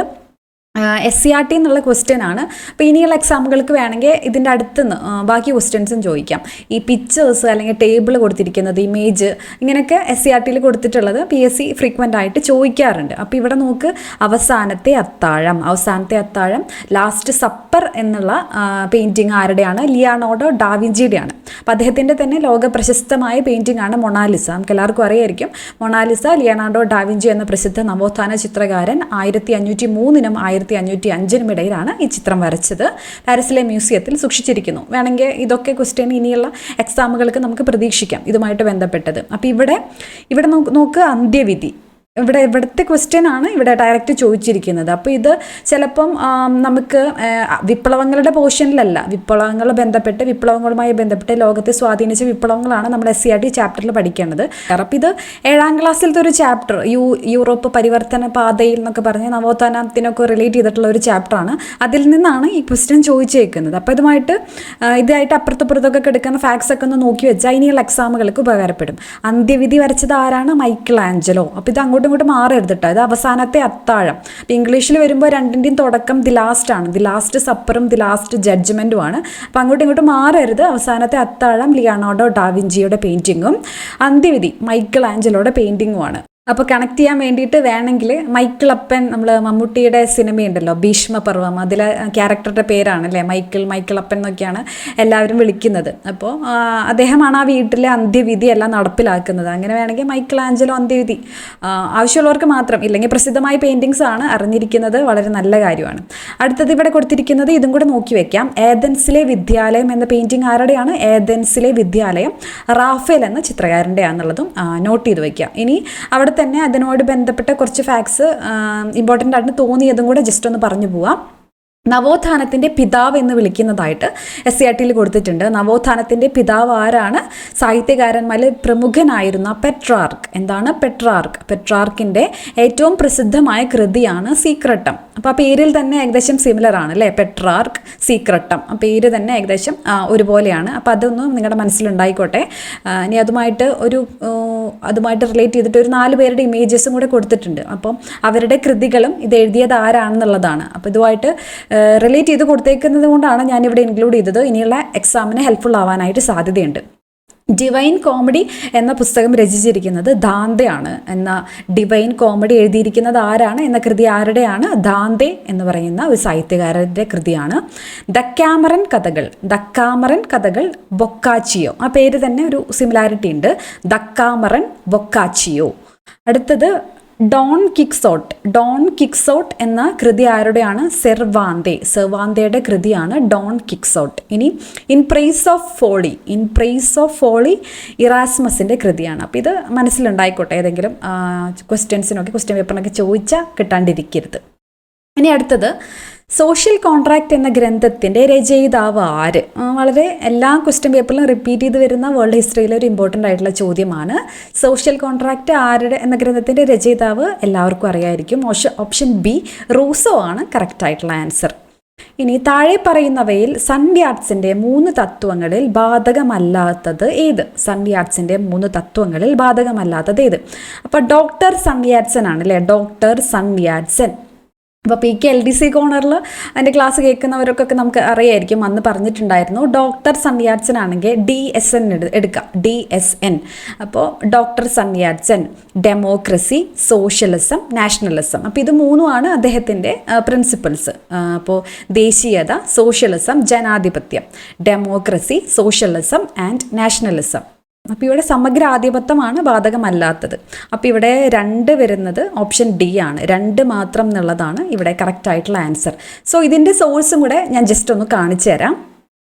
SCERT എന്നുള്ള ക്വസ്റ്റ്യൻ ആണ്. അപ്പോൾ ഇനിയുള്ള എക്സാമുകൾക്ക് വേണമെങ്കിൽ ഇതിൻ്റെ അടുത്തുനിന്ന് ബാക്കി ക്വസ്റ്റ്യൻസും ചോദിക്കാം. ഈ പിക്ചേഴ്സ് അല്ലെങ്കിൽ ടേബിൾ കൊടുത്തിരിക്കുന്നത്, ഇമേജ്, ഇങ്ങനെയൊക്കെ SCERTയിൽ കൊടുത്തിട്ടുള്ളത് PSC ഫ്രീക്വൻ്റ് ആയിട്ട് ചോദിക്കാറുണ്ട്. അപ്പോൾ ഇവിടെ നോക്ക്, അവസാനത്തെ അത്താഴം ലാസ്റ്റ് സപ്പർ എന്നുള്ള പെയിൻറ്റിങ് ആരുടെയാണ്? ലിയോണാർഡോ ഡാവിഞ്ചിയുടെയാണ്. അപ്പോൾ അദ്ദേഹത്തിൻ്റെ തന്നെ ലോക പ്രശസ്തമായ പെയിൻറ്റിംഗ് ആണ് മൊണാലിസ. നമുക്ക് എല്ലാവർക്കും അറിയായിരിക്കും മൊണാലിസ. ലിയോണാർഡോ ഡാവിഞ്ചി എന്ന പ്രസിദ്ധ നവോത്ഥാന ചിത്രകാരൻ 1503 1505 ഇടയിലാണ് ഈ ചിത്രം വരച്ചത്. പാരീസിലെ മ്യൂസിയത്തിൽ സൂക്ഷിച്ചിരിക്കുന്നു. വേണമെങ്കിൽ ഇതൊക്കെ ക്വസ്റ്റ്യൻ ഇനിയുള്ള എക്സാമുകൾക്ക് നമുക്ക് പ്രതീക്ഷിക്കാം ഇതുമായിട്ട് ബന്ധപ്പെട്ടത്. അപ്പോൾ ഇവിടെ നോക്ക്, അന്ത്യവിധി ഇവിടുത്തെ ക്വസ്റ്റ്യൻ ആണ് ഇവിടെ ഡയറക്റ്റ് ചോദിച്ചിരിക്കുന്നത്. അപ്പോൾ ഇത് ചിലപ്പം നമുക്ക് വിപ്ലവങ്ങളുടെ പോർഷനിലല്ല, വിപ്ലവങ്ങളുമായി ബന്ധപ്പെട്ട് ലോകത്തെ സ്വാധീനിച്ച വിപ്ലവങ്ങളാണ് നമ്മൾ SCERT ചാപ്റ്ററിൽ പഠിക്കേണ്ടത്. അപ്പോൾ ഇത് 7ാം ക്ലാസ്സിലത്തെ ഒരു ചാപ്റ്റർ, യൂറോപ്പ് പരിവർത്തന പാതയിൽ എന്നൊക്കെ പറഞ്ഞ് നവോത്ഥാനത്തിനൊക്കെ റിലേറ്റ് ചെയ്തിട്ടുള്ള ഒരു ചാപ്റ്ററാണ്. അതിൽ നിന്നാണ് ഈ ക്വസ്റ്റ്യൻ ചോദിച്ചേക്കുന്നത്. അപ്പോൾ ഇതായിട്ട് അപ്പുറത്തപ്പുറത്തൊക്കെ കിടക്കുന്ന ഫാക്ട്സ് ഒക്കെ ഒന്ന് നോക്കി വെച്ചാൽ ഇനിയുള്ള എക്സാമുകൾക്ക് ഉപകാരപ്പെടും. അന്ത്യവിധി വരച്ചത് ആരാണ്? Michael Angelo. അപ്പോൾ ഇത് അങ്ങോട്ടും മാറരുത് കേട്ടോ. ഇത് അവസാനത്തെ അത്താഴം. അപ്പോൾ ഇംഗ്ലീഷിൽ വരുമ്പോൾ രണ്ടിൻ്റെയും തുടക്കം ദി ലാസ്റ്റ് ആണ്. ദി ലാസ്റ്റ് സപ്പറും ദി ലാസ്റ്റ് ജഡ്ജ്മെൻറ്റും ആണ്. അപ്പോൾ അങ്ങോട്ടും മാറരുത്. അവസാനത്തെ അത്താഴം ലിയോണാർഡോ ഡാവിഞ്ചിയുടെ പെയിൻറ്റിങ്ങും അന്ത്യവിധി മൈക്കിൾ ആഞ്ചലോയുടെ പെയിൻറ്റിങ്ങുമാണ്. അപ്പോൾ കണക്ട് ചെയ്യാൻ വേണ്ടിയിട്ട് വേണമെങ്കിൽ മൈക്കിൾ അപ്പൻ, നമ്മൾ മമ്മൂട്ടിയുടെ സിനിമയുണ്ടല്ലോ ഭീഷ്മപർവം, അതിലെ ക്യാരക്ടറുടെ പേരാണ് അല്ലേ മൈക്കിൾ അപ്പൻ എന്നൊക്കെയാണ് എല്ലാവരും വിളിക്കുന്നത്. അപ്പോൾ അദ്ദേഹമാണ് ആ വീട്ടിലെ അന്ത്യവിധി എല്ലാം നടപ്പിലാക്കുന്നത്. അങ്ങനെ വേണമെങ്കിൽ മൈക്കിൾ ആഞ്ചലോ അന്ത്യവിധി ആവശ്യമുള്ളവർക്ക് മാത്രം, ഇല്ലെങ്കിൽ പ്രസിദ്ധമായ പെയിൻറ്റിങ്സ് ആണ്, അറിഞ്ഞിരിക്കുന്നത് വളരെ നല്ല കാര്യമാണ്. അടുത്തത് ഇവിടെ കൊടുത്തിരിക്കുന്നത് ഇതും കൂടെ നോക്കി വെക്കാം. ഏഥൻസിലെ വിദ്യാലയം എന്ന പെയിൻറ്റിങ് ആരുടെയാണ്? ഏഥൻസിലെ വിദ്യാലയം റാഫേൽ എന്ന ചിത്രകാരൻ്റെ ആണെന്നുള്ളതും നോട്ട് ചെയ്ത് വയ്ക്കാം. ഇനി അവിടെ തന്നെ അതിനോട് ബന്ധപ്പെട്ട കുറച്ച് ഫാക്ട്സ് ഇമ്പോർട്ടൻ്റ് ആയിട്ട് തോന്നിയതും കൂടെ ജസ്റ്റ് ഒന്ന് പറഞ്ഞു പോവാം. നവോത്ഥാനത്തിൻ്റെ പിതാവ് എന്ന് വിളിക്കുന്നതായിട്ട് SCERTയിൽ കൊടുത്തിട്ടുണ്ട്. നവോത്ഥാനത്തിൻ്റെ പിതാവ് ആരാണ്? സാഹിത്യകാരന്മാരിൽ പ്രമുഖനായിരുന്ന പെട്രാർക്ക്. എന്താണ് പെട്രാർക്ക്? പെട്രാർക്കിൻ്റെ ഏറ്റവും പ്രസിദ്ധമായ കൃതിയാണ് സീക്രട്ടം. അപ്പോൾ ആ പേരിൽ തന്നെ ഏകദേശം സിമിലർ ആണ് അല്ലേ, പെട്രാർക്ക്, സീക്രട്ടം. ആ പേര് തന്നെ ഏകദേശം ഒരുപോലെയാണ്. അപ്പോൾ അതൊന്നും നിങ്ങളുടെ മനസ്സിലുണ്ടായിക്കോട്ടെ. ഇനി അതുമായിട്ട് റിലേറ്റ് ചെയ്തിട്ട് ഒരു 4 പേരുടെ ഇമേജസും കൂടെ കൊടുത്തിട്ടുണ്ട്. അപ്പം അവരുടെ കൃതികളും ഇത് എഴുതിയത് ആരാണെന്നുള്ളതാണ്. അപ്പോൾ ഇതുമായിട്ട് റിലേറ്റ് ചെയ്ത് കൊടുത്തേക്കുന്നത് കൊണ്ടാണ് ഞാനിവിടെ ഇൻക്ലൂഡ് ചെയ്തത്. ഇനിയുള്ള എക്സാമിന് ഹെൽപ്ഫുൾ ആവാനായിട്ട് സാധ്യതയുണ്ട്. ഡിവൈൻ കോമഡി എന്ന പുസ്തകം രചിച്ചിരിക്കുന്നത് ദാന്തെയാണ്. എന്ന ഡിവൈൻ കോമഡി എഴുതിയിരിക്കുന്നത് ആരാണ്? എന്ന കൃതി ആരുടെയാണ്? ദാന്തെ എന്ന് പറയുന്ന ഒരു സാഹിത്യകാരൻ്റെ കൃതിയാണ്. ദക്കാമറൻ കഥകൾ ബൊക്കാച്ചിയോ. ആ പേര് തന്നെ ഒരു സിമിലാരിറ്റി ഉണ്ട്, ദക്കാമറൻ ബൊക്കാച്ചിയോ. അടുത്തത് ഡോൺ കിക്സോട്ട് എന്ന കൃതി ആരുടെയാണ്? സെർവാന്തയുടെ കൃതിയാണ് ഡോൺ കിക്സോട്ട്. ഇനി ഇൻ പ്രൈസ് ഓഫ് ഫോളി ഇറാസ്മസിൻ്റെ കൃതിയാണ്. അപ്പോൾ ഇത് മനസ്സിലുണ്ടായിക്കോട്ടെ, ഏതെങ്കിലും ക്വസ്റ്റ്യൻ പേപ്പറിനൊക്കെ ചോദിച്ചാൽ കിട്ടാണ്ടിരിക്കരുത്. ഇനി അടുത്തത് സോഷ്യൽ കോൺട്രാക്റ്റ് എന്ന ഗ്രന്ഥത്തിൻ്റെ രചയിതാവ് ആര്? വളരെ എല്ലാ ക്വസ്റ്റ്യൻ പേപ്പറിലും റിപ്പീറ്റ് ചെയ്ത് വരുന്ന വേൾഡ് ഹിസ്റ്ററിയിലെ ഒരു ഇമ്പോർട്ടൻ്റ് ആയിട്ടുള്ള ചോദ്യമാണ്. സോഷ്യൽ കോൺട്രാക്റ്റ് ആരുടെ എന്ന ഗ്രന്ഥത്തിൻ്റെ രചയിതാവ് എല്ലാവർക്കും അറിയായിരിക്കും. ഓപ്ഷൻ ബി റൂസോ ആണ് കറക്റ്റ് ആയിട്ടുള്ള ആൻസർ. ഇനി താഴെ പറയുന്നവയിൽ സൺയാട്സിൻ്റെ 3 തത്വങ്ങളിൽ ബാധകമല്ലാത്തത് ഏത്? അപ്പോൾ ഡോക്ടർ സൺയാറ്റ്സൻ ആണ് അല്ലേ, ഡോക്ടർ സൺയാറ്റ്സൻ. അപ്പോൾ PK-LDC കോർണറിൽ അതിൻ്റെ ക്ലാസ് കേൾക്കുന്നവർക്കൊക്കെ നമുക്ക് അറിയായിരിക്കും, അന്ന് പറഞ്ഞിട്ടുണ്ടായിരുന്നു. ഡോക്ടർ സൺയാറ്റ്സൻ ആണെങ്കിൽ DSN എടുക്കാം, DSN. അപ്പോൾ ഡോക്ടർ സൺയാറ്റ്സൻ ഡെമോക്രസി, സോഷ്യലിസം, നാഷണലിസം. അപ്പോൾ ഇത് 3 അദ്ദേഹത്തിൻ്റെ പ്രിൻസിപ്പിൾസ്. അപ്പോൾ ദേശീയത, സോഷ്യലിസം, ജനാധിപത്യം, ഡെമോക്രസി, സോഷ്യലിസം ആൻഡ് നാഷണലിസം. അപ്പോൾ ഇവിടെ സമഗ്രാധിപത്യമാണ് ബാധകമല്ലാത്തത്. അപ്പോൾ ഇവിടെ 2 വരുന്നത് ഓപ്ഷൻ ഡി ആണ്. 2 മാത്രം എന്നുള്ളതാണ് ഇവിടെ കറക്റ്റ് ആയിട്ടുള്ള ആൻസർ. സോ ഇതിൻ്റെ സോഴ്സും കൂടെ ഞാൻ ജസ്റ്റ് ഒന്ന് കാണിച്ചു തരാം.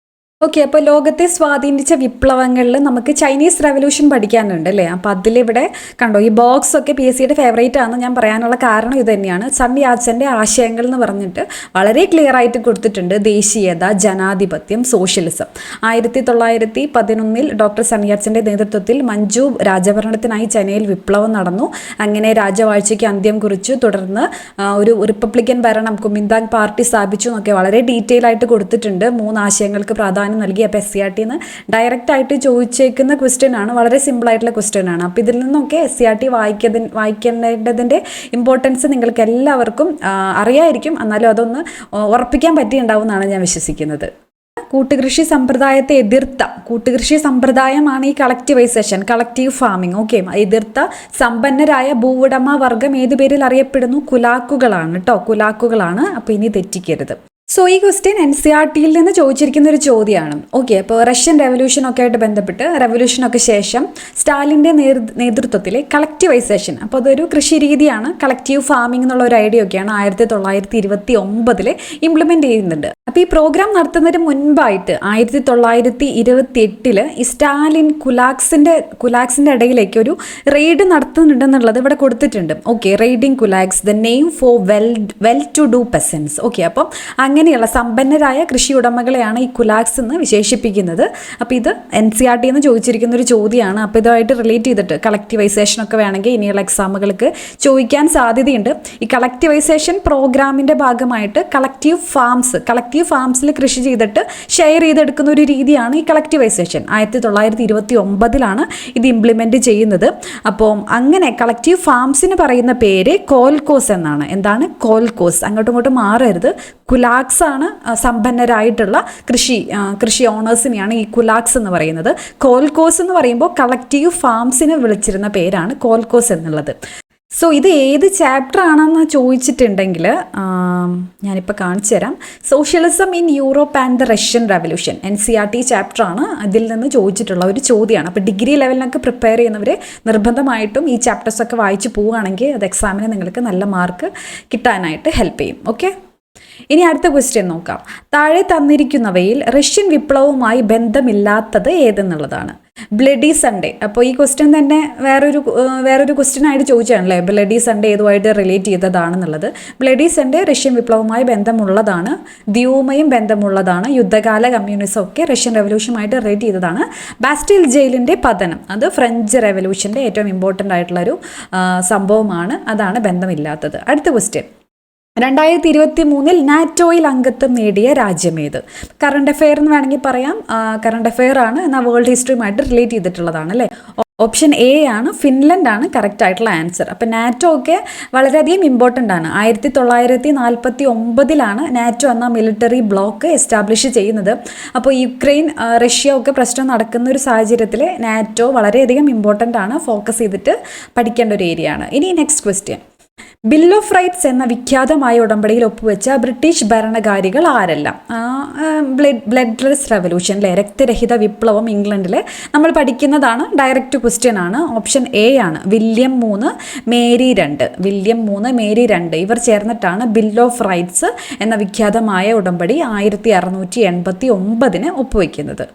ഓക്കെ, അപ്പോൾ ലോകത്തെ സ്വാധീനിച്ച വിപ്ലവങ്ങളിൽ നമുക്ക് ചൈനീസ് റെവല്യൂഷൻ പഠിക്കാനുണ്ട് അല്ലേ. അപ്പോൾ അതിലിവിടെ കണ്ടോ, ഈ ബോക്സ് ഒക്കെ PSCയുടെ ഫേവറേറ്റ് ആണെന്ന് ഞാൻ പറയാനുള്ള കാരണം ഇത് തന്നെയാണ്. സൺയാറ്റ്സൻ്റെ ആശയങ്ങൾ എന്ന് പറഞ്ഞിട്ട് വളരെ ക്ലിയർ ആയിട്ട് കൊടുത്തിട്ടുണ്ട്. ദേശീയത, ജനാധിപത്യം, സോഷ്യലിസം. 1911 ഡോക്ടർ സൺയാറ്റ്സൻ്റെ നേതൃത്വത്തിൽ മഞ്ജു രാജഭരണത്തിനായി ചൈനയിൽ വിപ്ലവം നടന്നു. അങ്ങനെ രാജവാഴ്ചയ്ക്ക് അന്ത്യം കുറിച്ചു. തുടർന്ന് ഒരു റിപ്പബ്ലിക്കൻ ഭരണം, കുമിന്താങ് പാർട്ടി സ്ഥാപിച്ചു എന്നൊക്കെ വളരെ ഡീറ്റെയിൽ ആയിട്ട് കൊടുത്തിട്ടുണ്ട്. 3 ആശയങ്ങൾക്ക് പ്രാധാന്യം നൽകി. അപ്പോൾ SCERTന്ന് ഡയറക്റ്റ് ആയിട്ട് ചോദിച്ചേക്കുന്ന ക്വസ്റ്റ്യൻ ആണ്, വളരെ സിമ്പിൾ ആയിട്ടുള്ള ക്വസ്റ്റ്യൻ ആണ്. അപ്പോൾ ഇതിൽ നിന്നൊക്കെ SCERT വായിക്കേണ്ടതിൻ്റെ ഇമ്പോർട്ടൻസ് നിങ്ങൾക്ക് എല്ലാവർക്കും അറിയായിരിക്കും. എന്നാലും അതൊന്ന് ഉറപ്പിക്കാൻ പറ്റിയിട്ടുണ്ടാവും എന്നാണ് ഞാൻ വിശ്വസിക്കുന്നത്. കൂട്ടുകൃഷി സമ്പ്രദായത്തെ എതിർത്ത കൂട്ടുകൃഷി സമ്പ്രദായമാണ് ഈ കളക്ടിവൈസേഷൻ, കളക്റ്റീവ് ഫാമിംഗ്. ഓക്കെ, എതിർത്ത സമ്പന്നരായ ഭൂവുടമ വർഗം ഏത് പേരിൽ അറിയപ്പെടുന്നു? കുലാക്കുകളാണ് കേട്ടോ, കുലാക്കുകളാണ്. അപ്പോൾ ഇനി തെറ്റിക്കരുത്. സോ ഈ ക്വസ്റ്റ്യൻ NCERT-യിൽ നിന്ന് ചോദിച്ചിരിക്കുന്ന ഒരു ചോദ്യമാണ്. ഓക്കെ, അപ്പോൾ റഷ്യൻ റെവല്യൂഷനൊക്കെ ആയിട്ട് ബന്ധപ്പെട്ട് റെവല്യൂഷനൊക്കെ ശേഷം സ്റ്റാലിൻ്റെ നേതൃത്വത്തിലെ കളക്റ്റീവൈസേഷൻ, അപ്പോൾ അതൊരു കൃഷി രീതിയാണ്, കളക്റ്റീവ് ഫാമിംഗ് എന്നുള്ള ഒരു ഐഡിയ ഒക്കെയാണ് 1929 ഇംപ്ലിമെൻറ്റ് ചെയ്യുന്നുണ്ട്. അപ്പോൾ ഈ പ്രോഗ്രാം നടത്തുന്നതിന് മുൻപായിട്ട് 1928 ഈ സ്റ്റാലിൻ കുലാക്സിൻ്റെ ഇടയിലേക്ക് ഒരു റെയ്ഡ് നടത്തുന്നുണ്ടെന്നുള്ളത് ഇവിടെ കൊടുത്തിട്ടുണ്ട്. Okay, raiding kulaks, the name for well to do peasants. Okay, അപ്പം അങ്ങനെയുള്ള സമ്പന്നരായ കൃഷി ഉടമകളെയാണ് ഈ കുലാക്സ് എന്ന് വിശേഷിപ്പിക്കുന്നത്. അപ്പോൾ ഇത് NCERT എന്ന് ചോദിച്ചിരിക്കുന്ന ഒരു ചോദ്യമാണ്. അപ്പോൾ ഇതുമായിട്ട് റിലേറ്റ് ചെയ്തിട്ട് കളക്റ്റീവൈസേഷനൊക്കെ വേണമെങ്കിൽ ഇനിയുള്ള എക്സാമുകൾക്ക് ചോദിക്കാൻ സാധ്യതയുണ്ട്. ഈ കളക്റ്റീവൈസേഷൻ പ്രോഗ്രാമിൻ്റെ ഭാഗമായിട്ട് കളക്റ്റീവ് ഫാംസിൽ കൃഷി ചെയ്തിട്ട് ഷെയർ ചെയ്തെടുക്കുന്ന ഒരു രീതിയാണ് ഈ കളക്റ്റീവൈസേഷൻ. 1929 ഇത് ഇംപ്ലിമെൻറ്റ് ചെയ്യുന്നത്. അപ്പോൾ അങ്ങനെ കളക്റ്റീവ് ഫാംസിന് പറയുന്ന പേര് കോൽക്കോസ് എന്നാണ്. എന്താണ് കോൽക്കോസ്? അങ്ങോട്ടും ഇങ്ങോട്ടും മാറരുത്. കുലാക്സ് ആണ് സമ്പന്നരായിട്ടുള്ള കൃഷി ഓണേഴ്സിനെയാണ് ഈ കുലാക്സ് എന്ന് പറയുന്നത്. കോൽക്കോസ് എന്ന് പറയുമ്പോൾ കളക്റ്റീവ് ഫാംസിനെ വിളിച്ചിരുന്ന പേരാണ് കോൽക്കോസ് എന്നുള്ളത്. സോ ഇത് ഏത് ചാപ്റ്റർ ആണെന്ന് ചോദിച്ചിട്ടുണ്ടെങ്കിൽ ഞാനിപ്പോൾ കാണിച്ചു തരാം. Socialism in Europe and the Russian revolution, NCERT ചാപ്റ്ററാണ്. ഇതിൽ നിന്ന് ചോദിച്ചിട്ടുള്ള ഒരു ചോദ്യമാണ്. അപ്പോൾ ഡിഗ്രി ലെവലിനൊക്കെ പ്രിപ്പയർ ചെയ്യുന്നവർ നിർബന്ധമായിട്ടും ഈ ചാപ്റ്റേഴ്സൊക്കെ വായിച്ച് പോവുകയാണെങ്കിൽ അത് എക്സാമിന് നിങ്ങൾക്ക് നല്ല മാർക്ക് കിട്ടാനായിട്ട് ഹെൽപ്പ് ചെയ്യും. ഓക്കെ, ഇനി അടുത്ത ക്വസ്റ്റ്യൻ നോക്കാം. താഴെ തന്നിരിക്കുന്നവയിൽ റഷ്യൻ വിപ്ലവവുമായി ബന്ധമില്ലാത്തത് ഏതെന്നുള്ളതാണ്. Bloody Sunday. അപ്പോൾ ഈ ക്വസ്റ്റ്യൻ തന്നെ വേറൊരു ക്വസ്റ്റ്യൻ ആയിട്ട് ചോദിച്ചാണല്ലേ, ബ്ലഡി സൺഡേ ഏതുമായിട്ട് റിലേറ്റ് ചെയ്തതാണെന്നുള്ളത്. ബ്ലഡി സൺഡേ റഷ്യൻ വിപ്ലവവുമായി ബന്ധമുള്ളതാണ്, ദ്യൂമയും ബന്ധമുള്ളതാണ്, യുദ്ധകാല കമ്മ്യൂണിസം ഒക്കെ റഷ്യൻ റെവല്യൂഷനുമായിട്ട് റിലേറ്റ് ചെയ്തതാണ്. ബാസ്റ്റീൽ ജയിലിൻ്റെ പതനം, അത് ഫ്രഞ്ച് റെവല്യൂഷൻ്റെ ഏറ്റവും ഇമ്പോർട്ടൻ്റ് ആയിട്ടുള്ളൊരു സംഭവമാണ്, അതാണ് ബന്ധമില്ലാത്തത്. അടുത്ത ക്വസ്റ്റ്യൻ, 2023 നാറ്റോയിൽ അംഗത്വം നേടിയ രാജ്യമേത്? കറണ്ട് അഫെയർ എന്ന് വേണമെങ്കിൽ പറയാം. കറണ്ട് അഫെയർ ആണ്, എന്നാൽ വേൾഡ് ഹിസ്റ്ററിയുമായിട്ട് റിലേറ്റ് ചെയ്തിട്ടുള്ളതാണ് അല്ലേ. ഓപ്ഷൻ എ ആണ്, ഫിൻലൻഡ് ആണ് കറക്റ്റ് ആയിട്ടുള്ള ആൻസർ. അപ്പം നാറ്റോ ഒക്കെ വളരെയധികം ഇമ്പോർട്ടൻ്റ് ആണ്. 1949 നാറ്റോ എന്ന മിലിറ്ററി ബ്ലോക്ക് എസ്റ്റാബ്ലിഷ് ചെയ്യുന്നത്. അപ്പോൾ യുക്രൈൻ റഷ്യ ഒക്കെ പ്രശ്നം നടക്കുന്ന ഒരു സാഹചര്യത്തിൽ നാറ്റോ വളരെയധികം ഇമ്പോർട്ടൻ്റ് ആണ്, ഫോക്കസ് ചെയ്തിട്ട് പഠിക്കേണ്ട ഒരു ഏരിയ ആണ്. ഇനി next question, bill of rights എന്ന വിഖ്യാതമായ ഉടമ്പടിയിൽ ഒപ്പുവെച്ച ബ്രിട്ടീഷ് ഭരണകാരികൾ ആരെല്ലാം? ബ്ലഡ്ലെസ് റെവല്യൂഷൻ അല്ലേ, രക്തരഹിത വിപ്ലവം ഇംഗ്ലണ്ടിൽ നമ്മൾ പഠിക്കുന്നതാണ്. ഡയറക്റ്റ് ക്വസ്റ്റ്യൻ ആണ്. ഓപ്ഷൻ എ ആണ്, വില്യം 3 മേരി 2 ഇവർ ചേർന്നിട്ടാണ് ബിൽ ഓഫ് റൈറ്റ്സ് എന്ന വിഖ്യാതമായ ഉടമ്പടി 1689 ഒപ്പുവെക്കുന്നത്.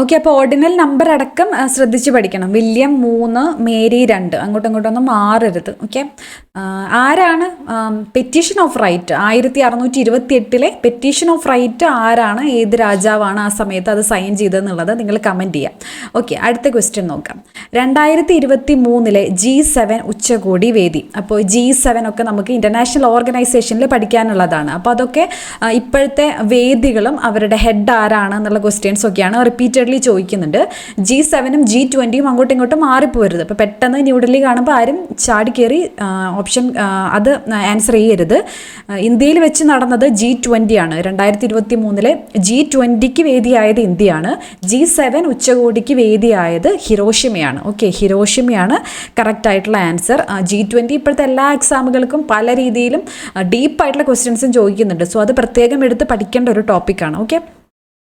ഓക്കെ, അപ്പോൾ ഓർഡിനൽ നമ്പർ അടക്കം ശ്രദ്ധിച്ച് പഠിക്കണം. വില്യം 3 മേരി 2 അങ്ങോട്ടും ഇങ്ങോട്ടൊന്നും മാറരുത്. ഓക്കെ, ആരാണ് petition of right 1628 petition of right ആരാണ്, ഏത് രാജാവാണ് ആ സമയത്ത് അത് സൈൻ ചെയ്തതെന്നുള്ളത് നിങ്ങൾ കമൻറ്റ് ചെയ്യാം. ഓക്കെ, അടുത്ത ക്വസ്റ്റ്യൻ നോക്കാം. 2023 G7 ഉച്ചകോടി വേദി. അപ്പോൾ G7 ഒക്കെ നമുക്ക് ഇൻ്റർനാഷണൽ ഓർഗനൈസേഷനിൽ പഠിക്കാനുള്ളതാണ്. അപ്പോൾ അതൊക്കെ ഇപ്പോഴത്തെ വേദികളും അവരുടെ ഹെഡ് ആരാണ് എന്നുള്ള ക്വസ്റ്റ്യൻസ് ഒക്കെയാണ് റിപ്പീറ്റഡ്ലി ചോദിക്കുന്നുണ്ട്. G7 G20 അങ്ങോട്ടും ഇങ്ങോട്ടും മാറിപ്പോരുത്. അപ്പോൾ പെട്ടെന്ന് ന്യൂഡൽഹി കാണുമ്പോൾ ആരും ചാടി കയറി ഓപ്ഷൻ അത് ആൻസർ ചെയ്യരുത്. ഇന്ത്യയിൽ വെച്ച് നടന്നത് G20 ആണ്. 2023 G20ക്ക് വേദിയായത് ഇന്ത്യയാണ്. G7 ഉച്ചകോടിക്ക് വേദിയായത് ഹിരോഷിമയാണ്. ഓക്കെ, ഹിരോഷിമയാണ് കറക്റ്റ് ആയിട്ടുള്ള ആൻസർ. G20 ഇപ്പോഴത്തെ എല്ലാ എക്സാമുകൾക്കും പല രീതിയിലും ഡീപ്പായിട്ടുള്ള ക്വസ്റ്റ്യൻസും ചോദിക്കുന്നുണ്ട്. സോ അത് പ്രത്യേകം എടുത്ത് പഠിക്കേണ്ട ഒരു ടോപ്പിക്കാണ്. ഓക്കെ,